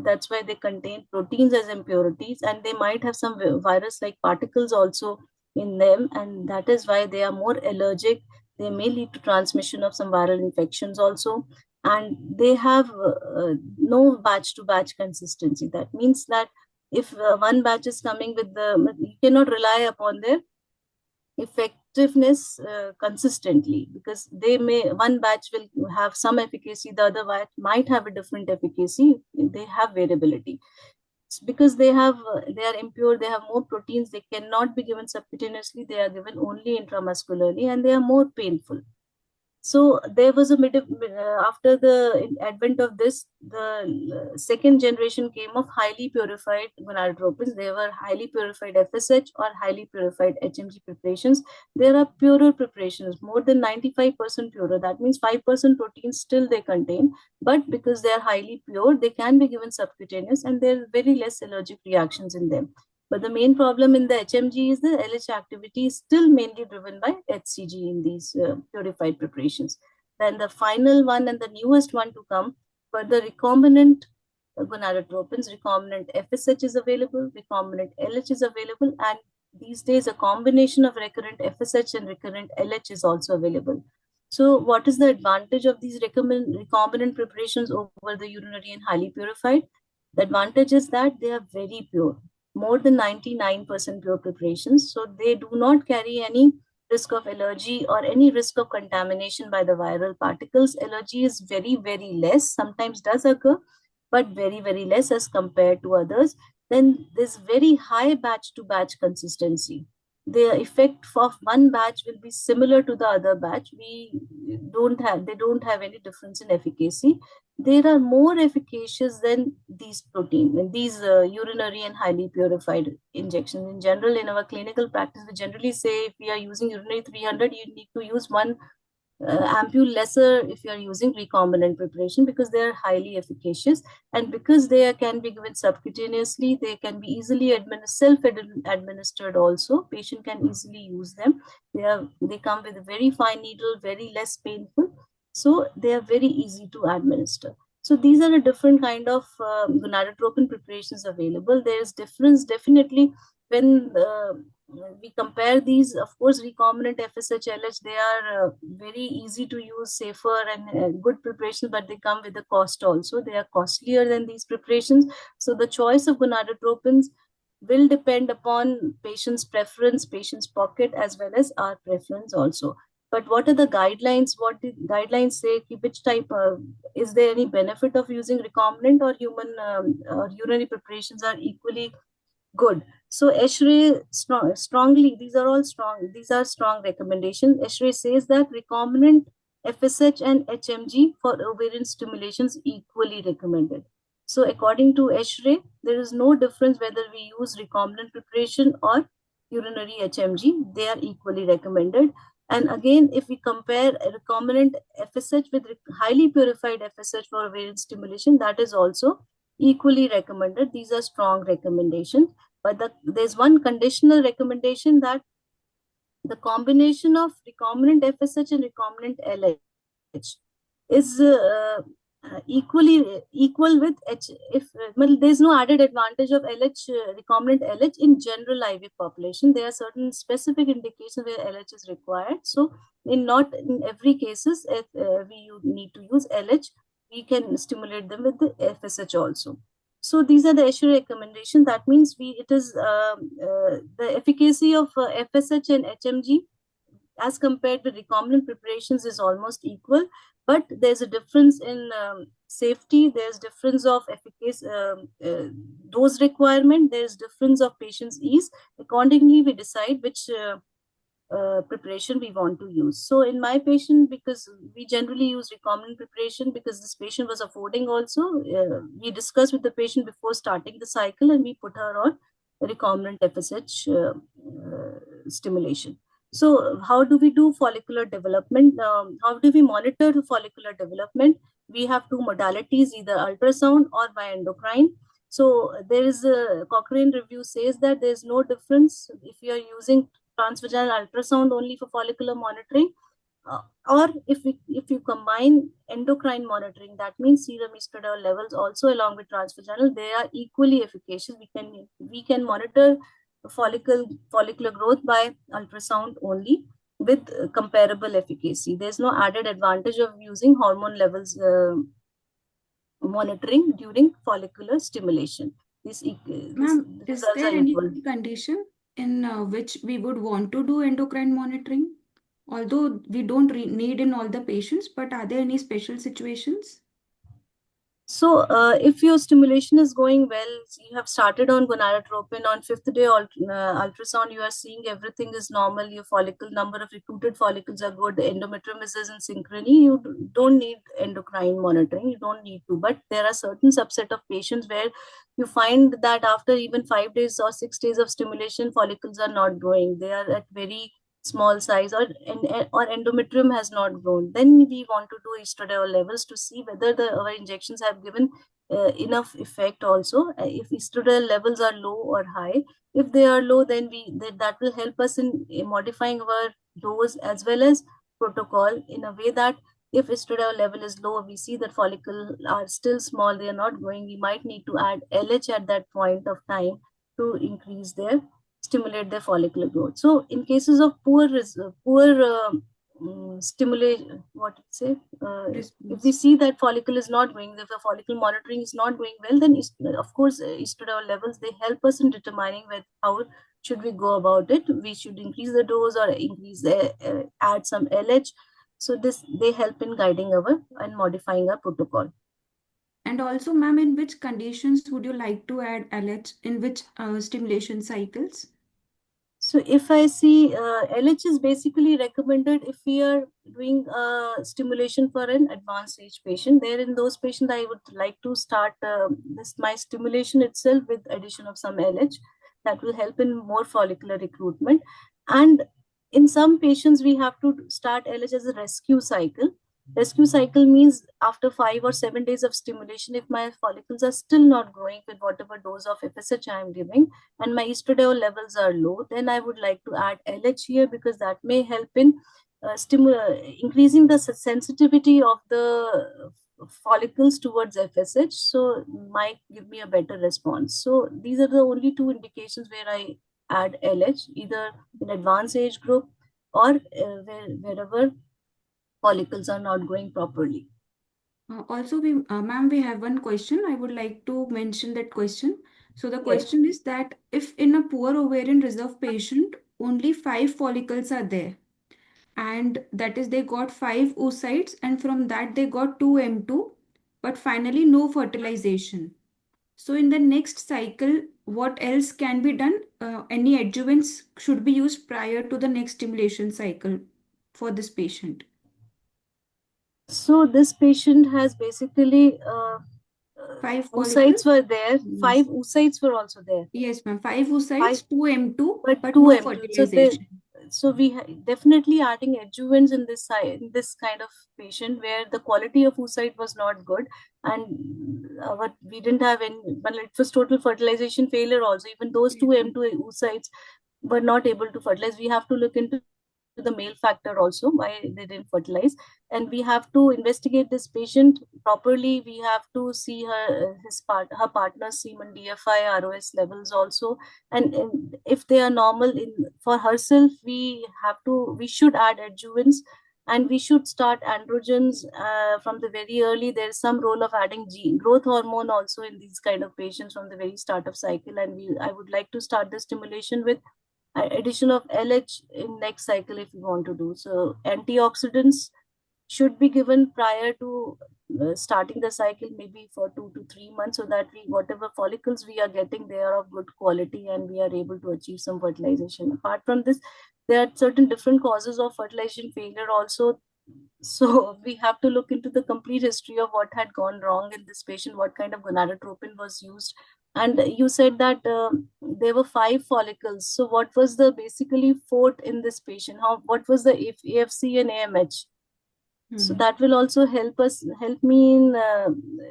that's why they contain proteins as impurities, and they might have some virus-like particles also in them, and that is why they are more allergic. They may lead to transmission of some viral infections also, and they have no batch to batch consistency. That means that if one batch is coming with you cannot rely upon their effectiveness consistently, because one batch will have some efficacy, the other batch might have a different efficacy. They have variability. It's because they are impure, they have more proteins, they cannot be given subcutaneously, they are given only intramuscularly, and they are more painful. So there was after the advent of this, the second generation came of highly purified gonadotropins. They were highly purified FSH or highly purified HMG preparations. There are purer preparations, more than 95% purer. That means 5% protein still they contain, but because they are highly pure, they can be given subcutaneous, and there are very less allergic reactions in them. But the main problem in the HMG is the LH activity is still mainly driven by HCG in these purified preparations. Then the final one and the newest one to come were the recombinant gonadotropins. Recombinant FSH is available, recombinant LH is available, and these days a combination of recurrent FSH and recurrent LH is also available. So what is the advantage of these recombinant preparations over the urinary and highly purified? The advantage is that they are very pure, more than 99% pure preparations. So they do not carry any risk of allergy or any risk of contamination by the viral particles. Allergy is very, very less, sometimes does occur, but very, very less as compared to others. Then there's very high batch to batch consistency. The effect of one batch will be similar to the other batch. They don't have any difference in efficacy. They are more efficacious than these these urinary and highly purified injections. In general, in our clinical practice, we generally say if we are using urinary 300, you need to use one ampule lesser if you are using recombinant preparation, because they are highly efficacious, and because they can be given subcutaneously, they can be easily self-administered also. Patient can easily use them. They come with a very fine needle, very less painful, so they are very easy to administer. So these are a different kind of gonadotropin preparations available. There is difference definitely when we compare these. Of course, recombinant FSH, LH, they are very easy to use, safer, and good preparations, but they come with a cost also. They are costlier than these preparations. So the choice of gonadotropins will depend upon patient's preference, patient's pocket, as well as our preference also. But what are the guidelines? What the guidelines say? Which type is there any benefit of using recombinant or human or urinary preparations are equally good? So ESHRE strongly, these are strong recommendations. ESHRE says that recombinant FSH and HMG for ovarian stimulations equally recommended. So according to ESHRE, there is no difference whether we use recombinant preparation or urinary HMG. They are equally recommended. And again, if we compare recombinant FSH with highly purified FSH for ovarian stimulation, that is also equally recommended. These are strong recommendations. But there's one conditional recommendation, that the combination of recombinant FSH and recombinant LH is equal with H. If there's no added advantage of LH, recombinant LH in general IVF population. There are certain specific indications where LH is required. So not in every cases, if we need to use LH, we can stimulate them with the FSH also. So these are the ESHRE recommendations. That means the efficacy of FSH and HMG as compared with recombinant preparations is almost equal, but there's a difference in safety, there's difference of efficacy, dose requirement, there's difference of patient's ease. Accordingly, we decide which preparation we want to use. So in my patient, because we generally use recombinant preparation because this patient was affording also, we discussed with the patient before starting the cycle and we put her on recombinant FSH stimulation. So how do we do follicular development? How do we monitor the follicular development? We have two modalities, either ultrasound or by endocrine. So there is a Cochrane review says that there is no difference if you are using transvaginal ultrasound only for follicular monitoring, or if you combine endocrine monitoring, that means serum estradiol levels also along with transvaginal, they are equally efficacious. We can monitor follicular growth by ultrasound only with comparable efficacy. There's no added advantage of using hormone levels monitoring during follicular stimulation. Ma'am, The is results there are any equal. condition in which we would want to do endocrine monitoring? Although we don't need in all the patients, but are there any special situations? So, if your stimulation is going well, you have started on gonadotropin, on fifth day ultrasound, you are seeing everything is normal, your follicle number of recruited follicles are good, the endometrium is in synchrony, you don't need endocrine monitoring, you don't need to. But there are certain subset of patients where you find that after even 5 days or 6 days of stimulation, follicles are not growing. They are at very small size, or endometrium has not grown. Then we want to do estradiol levels to see whether our injections have given enough effect also. If estradiol levels are low or high, if they are low, then that will help us in modifying our dose as well as protocol in a way that if estradiol level is low, we see that follicles are still small, they are not growing, we might need to add LH at that point of time to increase their stimulate their follicular growth. So in cases of stimulation, what to say, if we Response. see that follicle is not growing, if the follicle monitoring is not going well, then of course estradiol levels, they help us in determining how should we go about it. We should increase the dose or add some LH. So they help in guiding our and modifying our protocol. And also, ma'am, in which conditions would you like to add LH in which stimulation cycles? So if I see LH is basically recommended if we are doing stimulation for an advanced age patient. There in those patients, I would like to start my stimulation itself with addition of some LH that will help in more follicular recruitment. And in some patients, we have to start LH as a rescue cycle. Rescue cycle means after 5 or 7 days of stimulation, if my follicles are still not growing with whatever dose of FSH I am giving, and my estradiol levels are low, then I would like to add LH here because that may help in increasing the sensitivity of the follicles towards FSH, so might give me a better response. So these are the only two indications where I add LH, either in advanced age group or wherever follicles are not growing properly. Also, ma'am, we have one question. I would like to mention that question. So the Yes. question is that if in a poor ovarian reserve patient, only 5 follicles are there, and that is they got 5 oocytes, and from that they got 2 M2, but finally no fertilization. So in the next cycle, what else can be done? Any adjuvants should be used prior to the next stimulation cycle for this patient. So this patient has basically oocytes Follicles? were there. Yes. 5 oocytes were also there. Yes, ma'am. 5 oocytes, Five, 2 M2, but but two no M2. fertilization. So we definitely adding adjuvants in this kind of patient where the quality of oocyte was not good, and we didn't have any. But it was total fertilization failure also. Even those two Mhm. M2 oocytes were not able to fertilize. We have to look into the male factor also, why they didn't fertilize, and we have to investigate this patient properly. We have to see her partner's semen DFI ROS levels also, and if they are normal for herself, we should add adjuvants, and we should start androgens from the very early. There's some role of adding growth hormone also in these kind of patients from the very start of cycle, and I would like to start the stimulation with addition of LH in next cycle if you want to do. So antioxidants should be given prior to starting the cycle, maybe for 2 to 3 months, so that we whatever follicles we are getting, they are of good quality and we are able to achieve some fertilization. Apart from this, there are certain different causes of fertilization failure also. So we have to look into the complete history of what had gone wrong in this patient, what kind of gonadotropin was used. And you said that there were 5 follicles. So what was the basically fourth in this patient? What was the AFC and AMH? So that will also help me in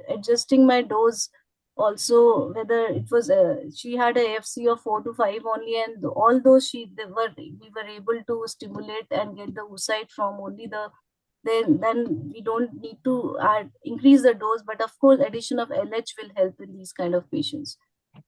adjusting my dose. Also, whether it was she had a AFC of 4 to 5 only, and all those we were able to stimulate and get the oocyte from only the, then we don't need to increase the dose. But of course, addition of LH will help in these kind of patients.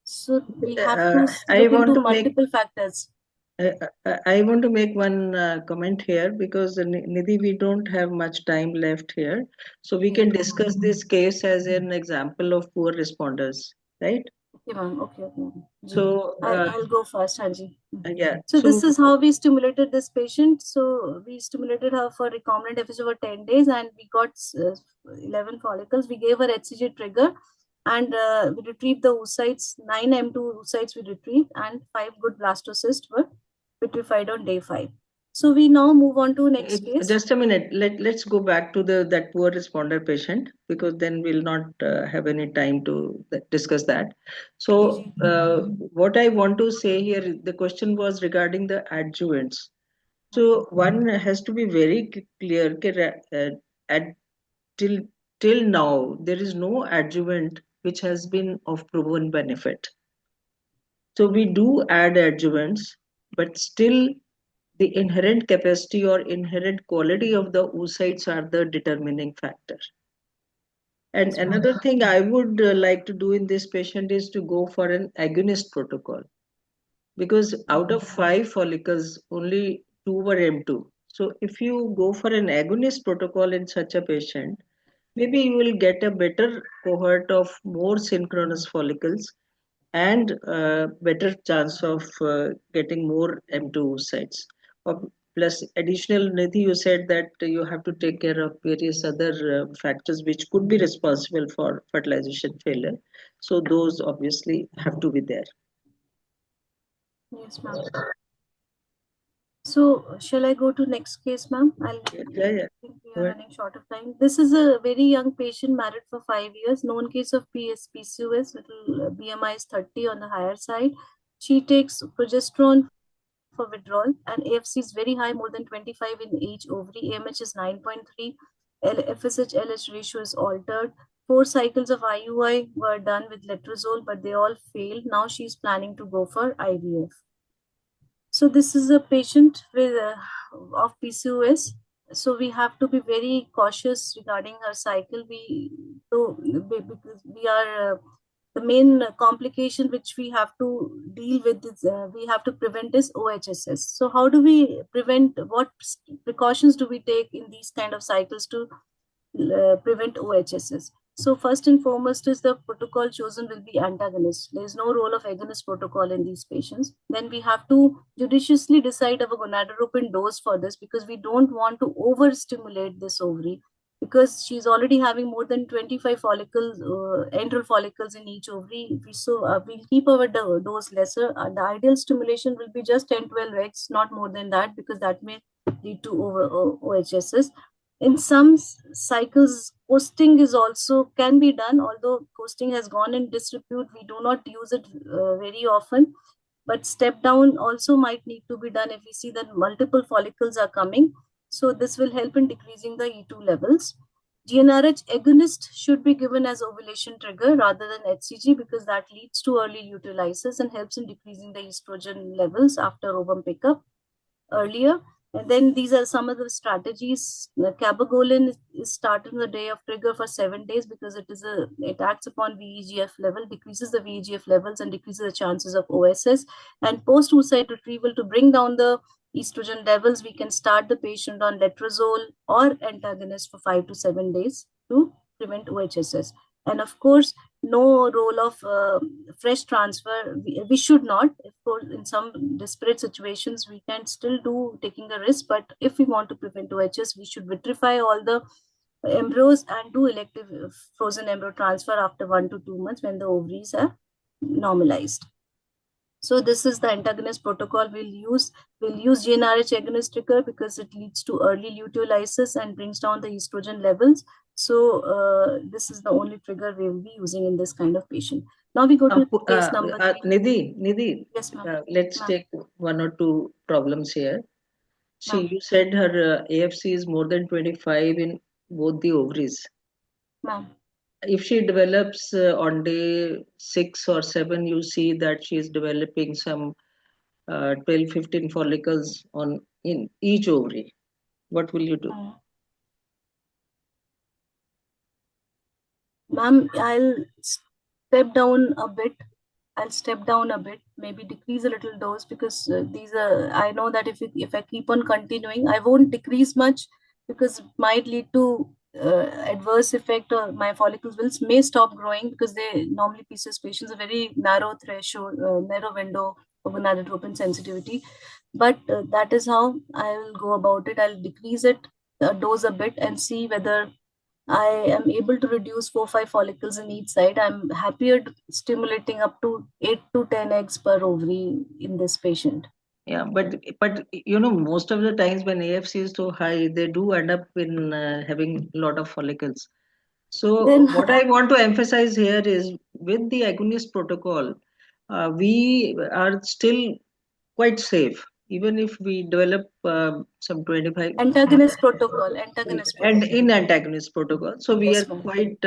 So we have to I look want into to make multiple factors. I want to make one comment here because Nidhi, we don't have much time left here, so we can Okay, discuss this case as an example of poor responders, right? okay, ma'am. Okay, okay, ma'am. Ji. So I'll go first, Hanji. yeah, So this is how we stimulated this patient. So we stimulated her for recombinant deficit for 10 days and we got 11 follicles. We gave her HCG trigger and we retrieved the oocytes, 9 M2 oocytes we retrieved, and 5 good blastocysts were vitrified on day 5. So we now move on to next case. just a minute. Let's go back to the that poor responder patient because then we'll not have any time to discuss that. Ji, So ji. what I want to say here, the question was regarding the adjuvants. So one has to be very clear. At till till now, there is no adjuvant which has been of proven benefit. So we do add adjuvants, but still the inherent capacity or inherent quality of the oocytes are the determining factor. And Yes, ma'am. another thing I would like to do in this patient is to go for an agonist protocol because out of 5 follicles, only 2 were M2. So if you go for an agonist protocol in such a patient, maybe you will get a better cohort of more synchronous follicles and better chance of getting more M2 sites. Plus, additional, Nidhi, you said that you have to take care of various other factors which could be responsible for fertilization failure. So those obviously have to be there. Yes, ma'am. So, shall I go to next case, ma'am? Yeah. Think we Go are ahead. running short of time. This is a very young patient, married for 5 years, known case of PCOS, little BMI is 30 on the higher side. She takes progesterone for withdrawal, and AFC is very high, more than 25 in each ovary. AMH is 9.3. FSH LH ratio is altered. 4 cycles of IUI were done with letrozole, but they all failed. Now she's planning to go for IVF. So this is a patient with of PCOS. So we have to be very cautious regarding her cycle. Because we are the main complication which we have to deal with is we have to prevent is OHSS. So how do we prevent? What precautions do we take in these kind of cycles to prevent OHSS? So first and foremost is the protocol chosen will be antagonist. There is no role of agonist protocol in these patients. Then we have to judiciously decide our gonadotropin dose for this because we don't want to overstimulate this ovary because she's already having more than 25 follicles, antral follicles in each ovary. So we'll keep our dose lesser. The ideal stimulation will be just 10-12 eggs, not more than that because that may lead to OHSS. In some cycles, coasting is also can be done, although coasting has gone in disrepute. We do not use it very often, but step down also might need to be done if we see that multiple follicles are coming. So this will help in decreasing the E2 levels. GnRH agonist should be given as ovulation trigger rather than HCG because that leads to early uterolysis and helps in decreasing the estrogen levels after ovum pickup earlier. And then these are some of the strategies. Cabergoline is started on the day of trigger for 7 days because it acts upon VEGF level, decreases the VEGF levels and decreases the chances of OSS. And post oocyte retrieval to bring down the estrogen levels, we can start the patient on letrozole or antagonist for 5 to 7 days to prevent OHSS. And of course, no role of fresh transfer. We should not. Of course, in some desperate situations, we can still do taking a risk. But if we want to prevent OHS, we should vitrify all the embryos and do elective frozen embryo transfer after 1 to 2 months when the ovaries are normalized. So this is the antagonist protocol we'll use. We'll use GnRH agonist trigger because it leads to early luteolysis and brings down the estrogen levels. So this is the only trigger we will be using in this kind of patient. Now we go to case number 3. Nidhi, Yes, ma'am. let's take one or two problems here. See, you said her AFC is more than 25 in both the ovaries. Ma'am. If she develops on day 6 or 7, you see that she is developing some 12, 15 follicles in each ovary. What will you do? Ma'am, I'll step down a bit, maybe decrease a little dose, because these are, I know that if I keep on continuing, I won't decrease much, because it might lead to adverse effect, or my follicles may stop growing, because they normally PCOS patients a very narrow threshold, narrow window of gonadotropin sensitivity. But that is how I'll go about it. I'll decrease it dose a bit and see whether I am able to reduce 4-5 follicles in each side. I'm happier stimulating up to 8 to 10 eggs per ovary in this patient. Yeah, but you know, most of the times when AFC is so high, they do end up in having a lot of follicles. So Then, what I want to emphasize here is with the agonist protocol, we are still quite safe, even if we develop some 25 antagonist and protocol. in antagonist protocol. So we are Yes, ma'am. quite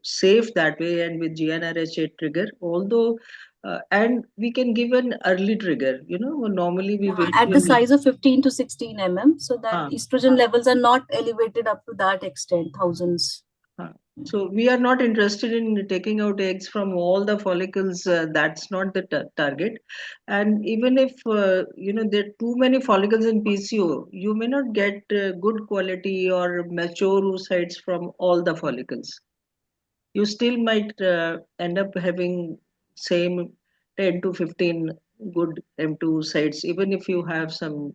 safe that way, and with GnRH trigger, although and we can give an early trigger. You know, normally we wait At the till size of 15 to 16 mm, so that uh, estrogen levels are not elevated up to that extent, thousands. so we are not interested in taking out eggs from all the follicles. That's not the target. And even if you know there are too many follicles in PCO, you may not get good quality or mature oocytes from all the follicles. You still might end up having same 10 to 15 good M2 sites, even if you have some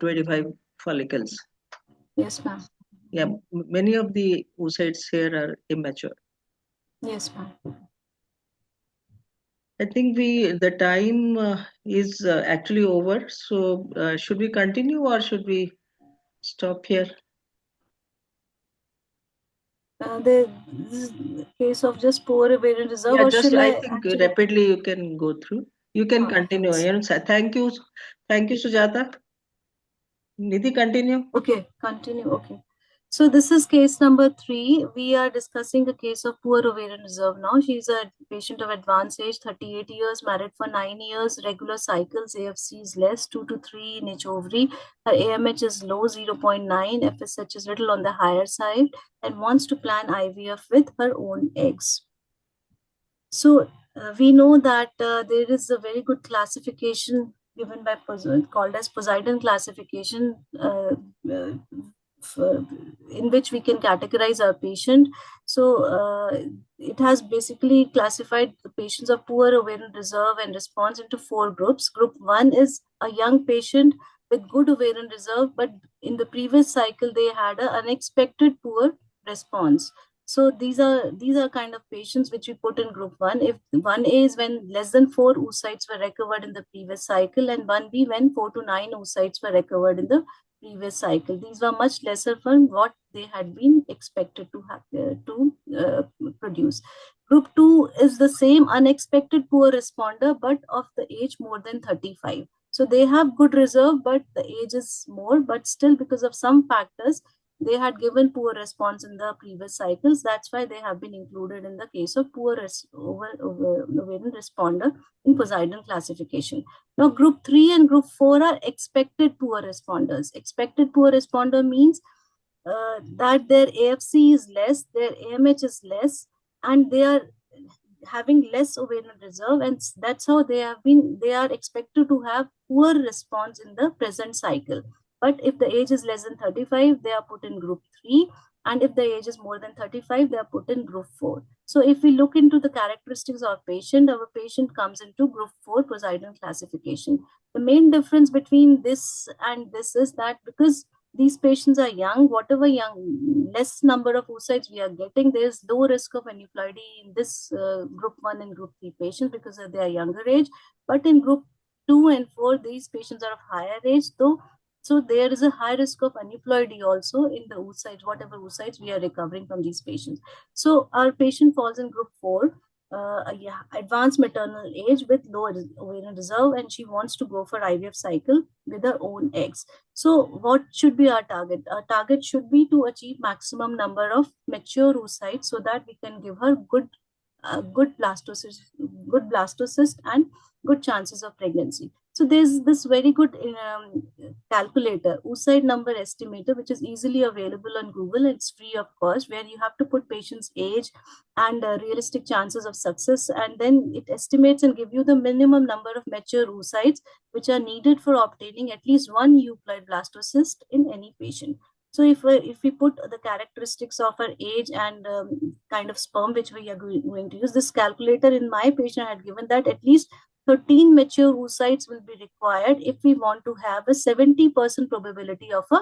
25 follicles. Yes, ma'am. Yeah, many of the oocytes here are immature. Yes, ma'am. I think the time is actually over. So should we continue or should we stop here? This is the case of just poor ovarian reserve, Yeah, or just shall I I think actually? rapidly you can go through. You can continue. Thanks. You know, thank you, Sujata. Nidhi, continue. Okay, continue. Okay. So this is case number 3. We are discussing a case of poor ovarian reserve now. She's a patient of advanced age, 38 years, married for 9 years, regular cycles, AFC is less, 2 to 3 in each ovary. Her AMH is low, 0.9, FSH is little on the higher side, and wants to plan IVF with her own eggs. So we know that there is a very good classification given by called as Poseidon classification, in which we can categorize our patient. So it has basically classified the patients of poor ovarian reserve and response into 4 groups. Group 1 is a young patient with good ovarian reserve, but in the previous cycle they had an unexpected poor response. So these are kind of patients which we put in group 1. If 1A is when less than 4 oocytes were recovered in the previous cycle, and 1B when 4 to 9 oocytes were recovered in the previous cycle. These were much lesser from what they had been expected to have produce. Group 2 is the same unexpected poor responder, but of the age more than 35. So they have good reserve, but the age is more, but still because of some factors, they had given poor response in the previous cycles. That's why they have been included in the case of poor ovarian responder in Poseidon classification. Now, group 3 and group 4 are expected poor responders. Expected poor responder means that their AFC is less, their AMH is less, and they are having less ovarian reserve, and that's how they are expected to have poor response in the present cycle. But if the age is less than 35, they are put in group 3. And if the age is more than 35, they are put in group 4. So if we look into the characteristics of our patient comes into group 4 Poseidon classification. The main difference between this and this is that because these patients are young, whatever less number of oocytes we are getting, there is low risk of aneuploidy in this group 1 and group 3 patients because they are younger age. But in group 2 and 4, these patients are of higher age, though. So there is a high risk of aneuploidy also in the oocytes, whatever oocytes we are recovering from these patients. So our patient falls in group 4, yeah, advanced maternal age with low ovarian reserve, and she wants to go for IVF cycle with her own eggs. So what should be our target? Our target should be to achieve maximum number of mature oocytes so that we can give her good blastocyst and good chances of pregnancy. So there's this very good calculator, oocyte number estimator, which is easily available on Google. It's free of cost, where you have to put patient's age and realistic chances of success, and then it estimates and give you the minimum number of mature oocytes which are needed for obtaining at least one euploid blastocyst in any patient. So if we put the characteristics of our age and kind of sperm which we are going to use, this calculator in my patient had given that at least 13 mature oocytes will be required if we want to have a 70% probability of a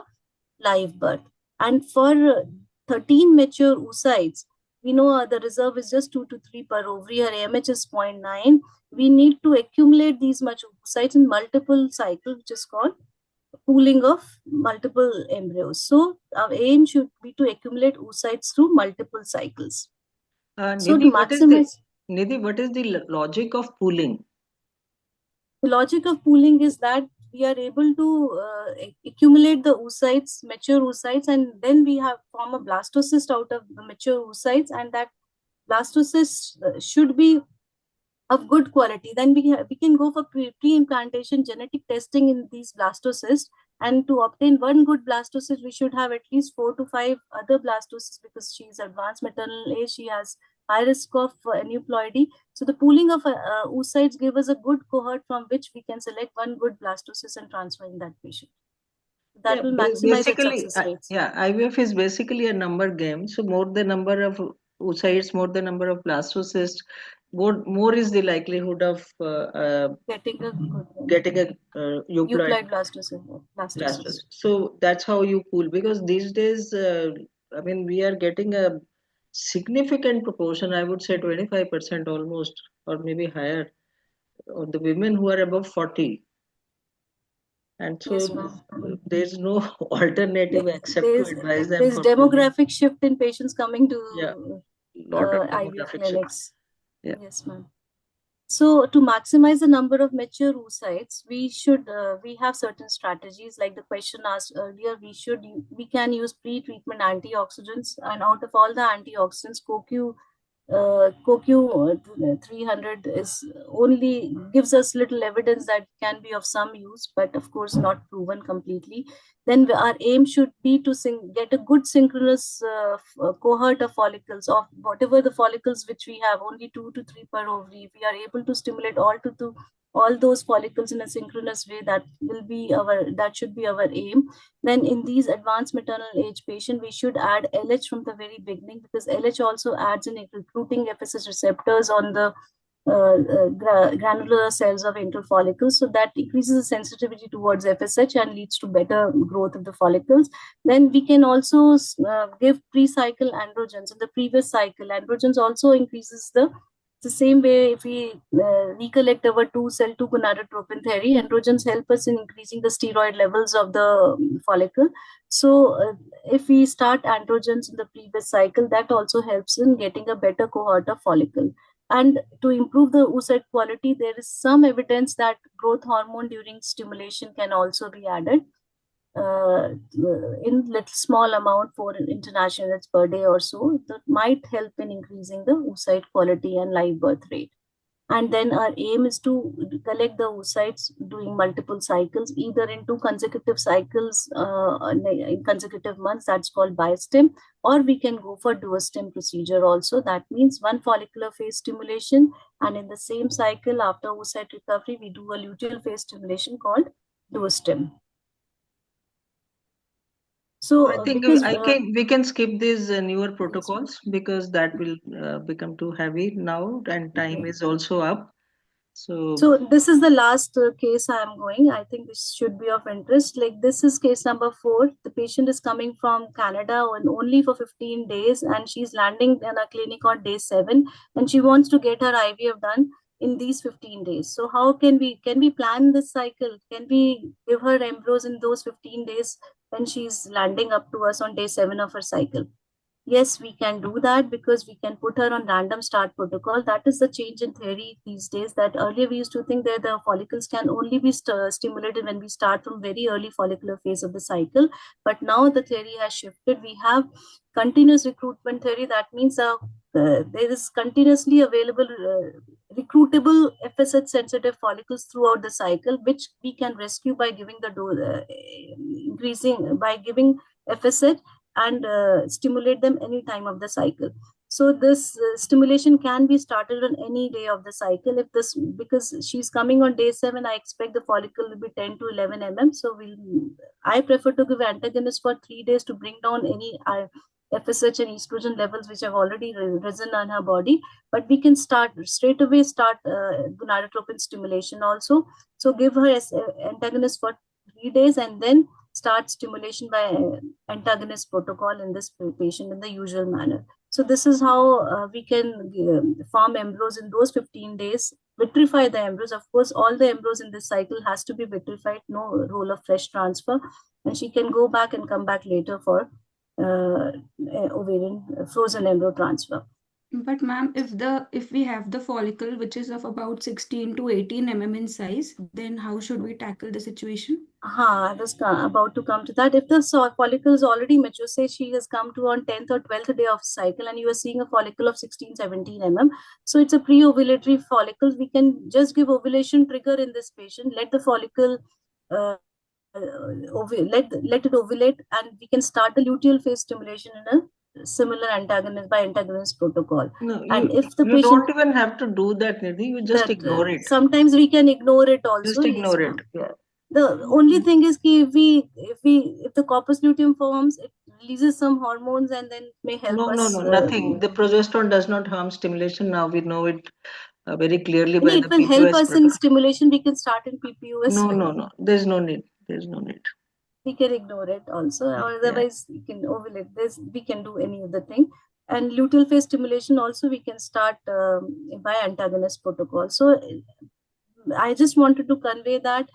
live birth. And for 13 mature oocytes, we know the reserve is just 2 to 3 per ovary, her AMH is 0.9. We need to accumulate these much oocytes in multiple cycles, which is called pooling of multiple embryos. So our aim should be to accumulate oocytes through multiple cycles. So to Nidhi, maximize, What is the logic of pooling? the logic of pooling is that we are able to accumulate the oocytes, mature oocytes, and then we have form a blastocyst out of the mature oocytes, and that blastocyst should be of good quality. Then we can go for pre-implantation genetic testing in these blastocysts, and to obtain one good blastocyst we should have at least 4 to 5 other blastocysts, because she is advanced maternal age, she has high risk of aneuploidy. So the pooling of oocytes give us a good cohort from which we can select one good blastocyst and transfer in that patient. That Yeah, will maximize its success rates. yeah, IVF is basically a number game. So more the number of oocytes, more the number of blastocysts, more is the likelihood of Getting a good getting a euploid euploid blastocyst. blastocyst. So that's how you pool, because these days, I mean, we are getting a significant proportion. I would say 25% almost, or maybe higher, of the women who are above 40. And so Yes, ma'am. there's no alternative except to There's advise them there's for pooling. demographic shift in patients coming Yeah, to lot of IVF demographic shift. clinics. Yeah. Yes, ma'am. So to maximize the number of mature oocytes, we have certain strategies. Like the question asked earlier, we can use pre-treatment antioxidants, and out of all the antioxidants, CoQ 300 is only gives us little evidence that can be of some use, but of course not proven completely. Then our aim should be to get a good synchronous cohort of follicles, of whatever the follicles which we have, only 2 to 3 per ovary. If we are able to stimulate all those follicles in a synchronous way, that should be our aim. Then in these advanced maternal age patient, we should add LH from the very beginning, because LH also adds in recruiting FSH receptors on the granular cells of antral follicles, so that increases the sensitivity towards FSH and leads to better growth of the follicles. Then we can also give pre-cycle androgens. In the previous cycle, androgens also increases the same way. If we recollect our 2 gonadotropin theory, androgens help us in increasing the steroid levels of the follicle. So if we start androgens in the previous cycle, that also helps in getting a better cohort of follicle. And to improve the oocyte quality, there is some evidence that growth hormone during stimulation can also be added in little small amount for international units per day or so. That might help in increasing the oocyte quality and live birth rate. And then our aim is to collect the oocytes during multiple cycles, either in 2 consecutive cycles in consecutive months, that's called biostim, or we can go for duostim procedure also. That means one follicular phase stimulation, and in the same cycle after oocyte recovery, we do a luteal phase stimulation called duostim. So I think because we can skip these newer protocols because that will become too heavy now, and time okay. is also up. So So this is the last case I am going. I think this should be of interest. Like this is case number 4. The patient is coming from Canada and only for 15 days, and she's landing in a clinic on day 7, and she wants to get her IVF done in these 15 days. So how can we plan this cycle? Can we give her embryos in those 15 days when she's landing up to us on day 7 of her cycle? Yes, we can do that because we can put her on random start protocol. That is the change in theory these days. That earlier we used to think that the follicles can only be stimulated when we start from very early follicular phase of the cycle. But now the theory has shifted. We have continuous recruitment theory. That means there is continuously available recruitable FSH sensitive follicles throughout the cycle, which we can rescue by giving the dose, increasing by giving FSH and stimulate them any time of the cycle. So this stimulation can be started on any day of the cycle. If this, because she's coming on day 7, I expect the follicle will be 10 to 11 so I prefer to give antagonist for 3 days to bring down any FSH and estrogen levels which have already risen on her body. But we can start straight away, start gonadotropin stimulation also. So give her as antagonist for 3 days and then start stimulation by antagonist protocol in this patient in the usual manner. So this is how we can form embryos in those 15 days, vitrify the embryos. Of course, all the embryos in this cycle has to be vitrified, no role of fresh transfer, and she can go back and come back later for ovarian frozen embryo transfer. But ma'am, if we have the follicle which is of about 16 to 18 in size, then how should we tackle the situation? I was about to come to that. If the follicle is already mature, say she has come to on 10th or 12th day of cycle, and you are seeing a follicle of 16, 17 so it's a pre-ovulatory follicle. We can just give ovulation trigger in this patient, let the follicle uh, let it ovulate, and we can start the luteal phase stimulation in a similar antagonist by antagonist protocol. no, And if the you patient don't even have to do that, Nidhi. You just that ignore it. sometimes we can ignore it also, Just yes, ignore it. ma'am. Yeah. The only thing is ki if the corpus luteum forms, it releases some hormones and then may help No, no, us. no, nothing. The progesterone does not harm stimulation. Now we know it very clearly by It the will help PQS us in protocol. stimulation. We can start in PPUS. No, no, no. There's no need. There's no need. We can ignore it also, or Yeah. otherwise we can ovulate. We can do any other thing. And luteal phase stimulation also we can start by antagonist protocol. So I just wanted to convey that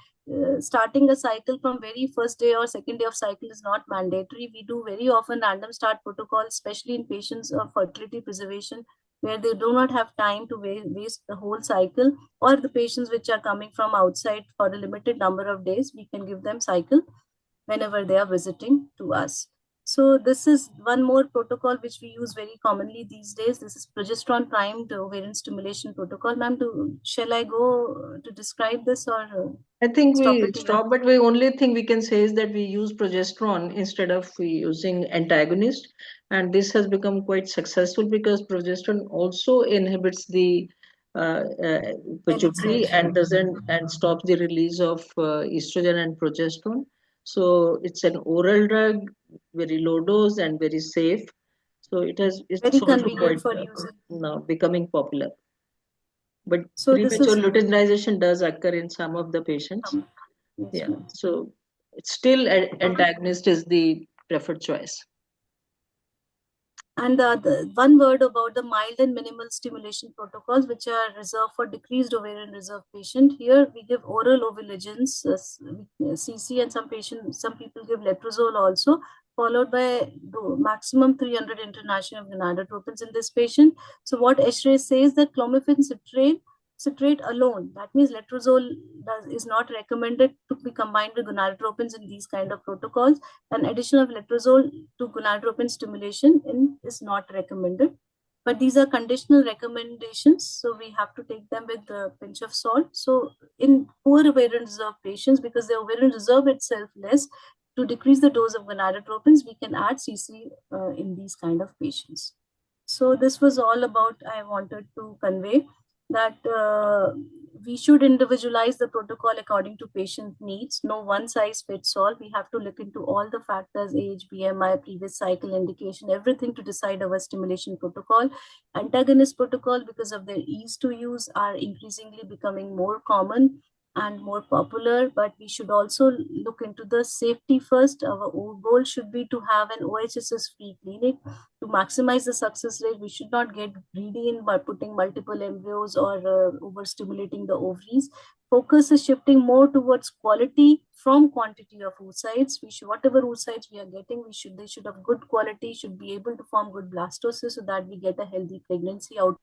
starting a cycle from very first day or second day of cycle is not mandatory. We do very often random start protocol, especially in patients of fertility preservation, where they do not have time to waste the whole cycle, or the patients which are coming from outside for a limited number of days, we can give them cycle whenever they are visiting to us. So this is one more protocol which we use very commonly these days. This is progesterone primed ovarian stimulation protocol. Ma'am, shall I go to describe this or I think stop we it here? stop, but the only thing we can say is that we use progesterone instead of we using antagonist, and this has become quite successful because progesterone also inhibits the pituitary Penetrate. and doesn't and stops the release of estrogen and progesterone. So it's an oral drug, very low dose and very safe. So Very it's also convenient quite for using. now becoming popular. But So this premature is luteinization does occur in some of the patients. yes, Yeah, ma'am. so it's still antagonist is the preferred choice. And one word about the mild and minimal stimulation protocols, which are reserved for decreased ovarian reserve patient. Here we give oral ovulogins, CC, and some people give letrozole also, followed by maximum 300 international gonadotropins in this patient. So what Eshrey says that clomiphene citrate alone, that means letrozole is not recommended to be combined with gonadotropins in these kind of protocols. An addition of letrozole to gonadotropin stimulation is not recommended. But these are conditional recommendations, so we have to take them with a pinch of salt. So in poor ovarian reserve patients, because the ovarian reserve itself less, to decrease the dose of gonadotropins, we can add CC in these kind of patients. So this was all about I wanted to convey that we should individualize the protocol according to patient needs. No one size fits all. We have to look into all the factors, age, BMI, previous cycle indication, everything to decide our stimulation protocol. Antagonist protocol, because of their ease to use, are increasingly becoming more common and more popular, but we should also look into the safety first. Our goal should be to have an OHSS free clinic. To maximize the success rate, we should not get greedy in by putting multiple embryos or overstimulating the ovaries. Focus is shifting more towards quality from quantity of oocytes. We should, whatever oocytes we are getting, they should have good quality, should be able to form good blastocysts so that we get a healthy pregnancy out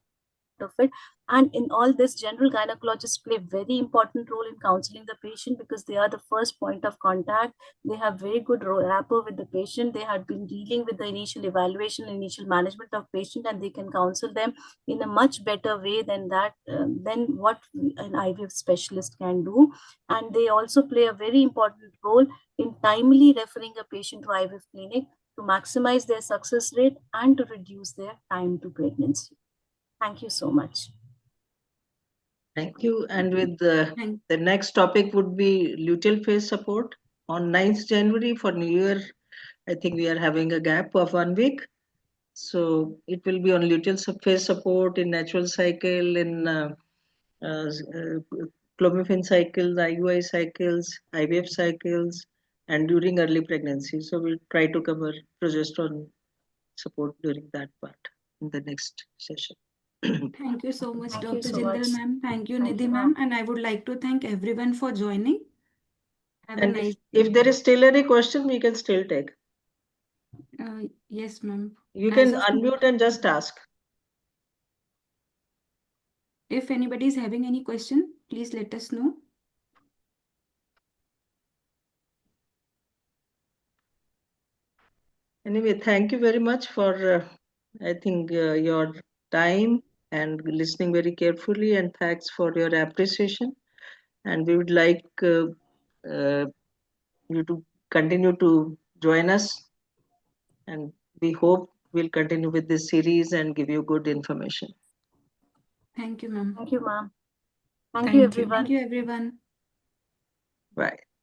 of it. And in all this, general gynecologists play very important role in counseling the patient because they are the first point of contact. They have very good rapport with the patient. They had been dealing with the initial evaluation, initial management of patient, and they can counsel them in a much better way than what an IVF specialist can do. And they also play a very important role in timely referring a patient to IVF clinic to maximize their success rate and to reduce their time to pregnancy. Thank you so much. Thank you. And with Thank, the next topic would be luteal phase support. On 9th January for New Year, I think we are having a gap of 1 week. So it will be on luteal phase support in natural cycle, in clomiphene cycles, IUI cycles, IVF cycles, and during early pregnancy. So we'll try to cover progesterone support during that part in the next session. thank you so much, Thank you Dr. so Jindal much. ma'am. Thank you, Thank Nidhi you, ma'am. ma'am. And I would like to thank everyone for joining. Have a And nice if day. there is still any question, we can still take. Yes, ma'am. You As can of unmute and just ask. if anybody is having any question, please let us know. Anyway, thank you very much for, I think, your time and listening very carefully, and thanks for your appreciation. And we would like uh, you to continue to join us, and we hope we'll continue with this series and give you good information. Thank you, ma'am. Thank you, ma'am. Thank you, Thank you. Thank everyone. you, everyone. Bye.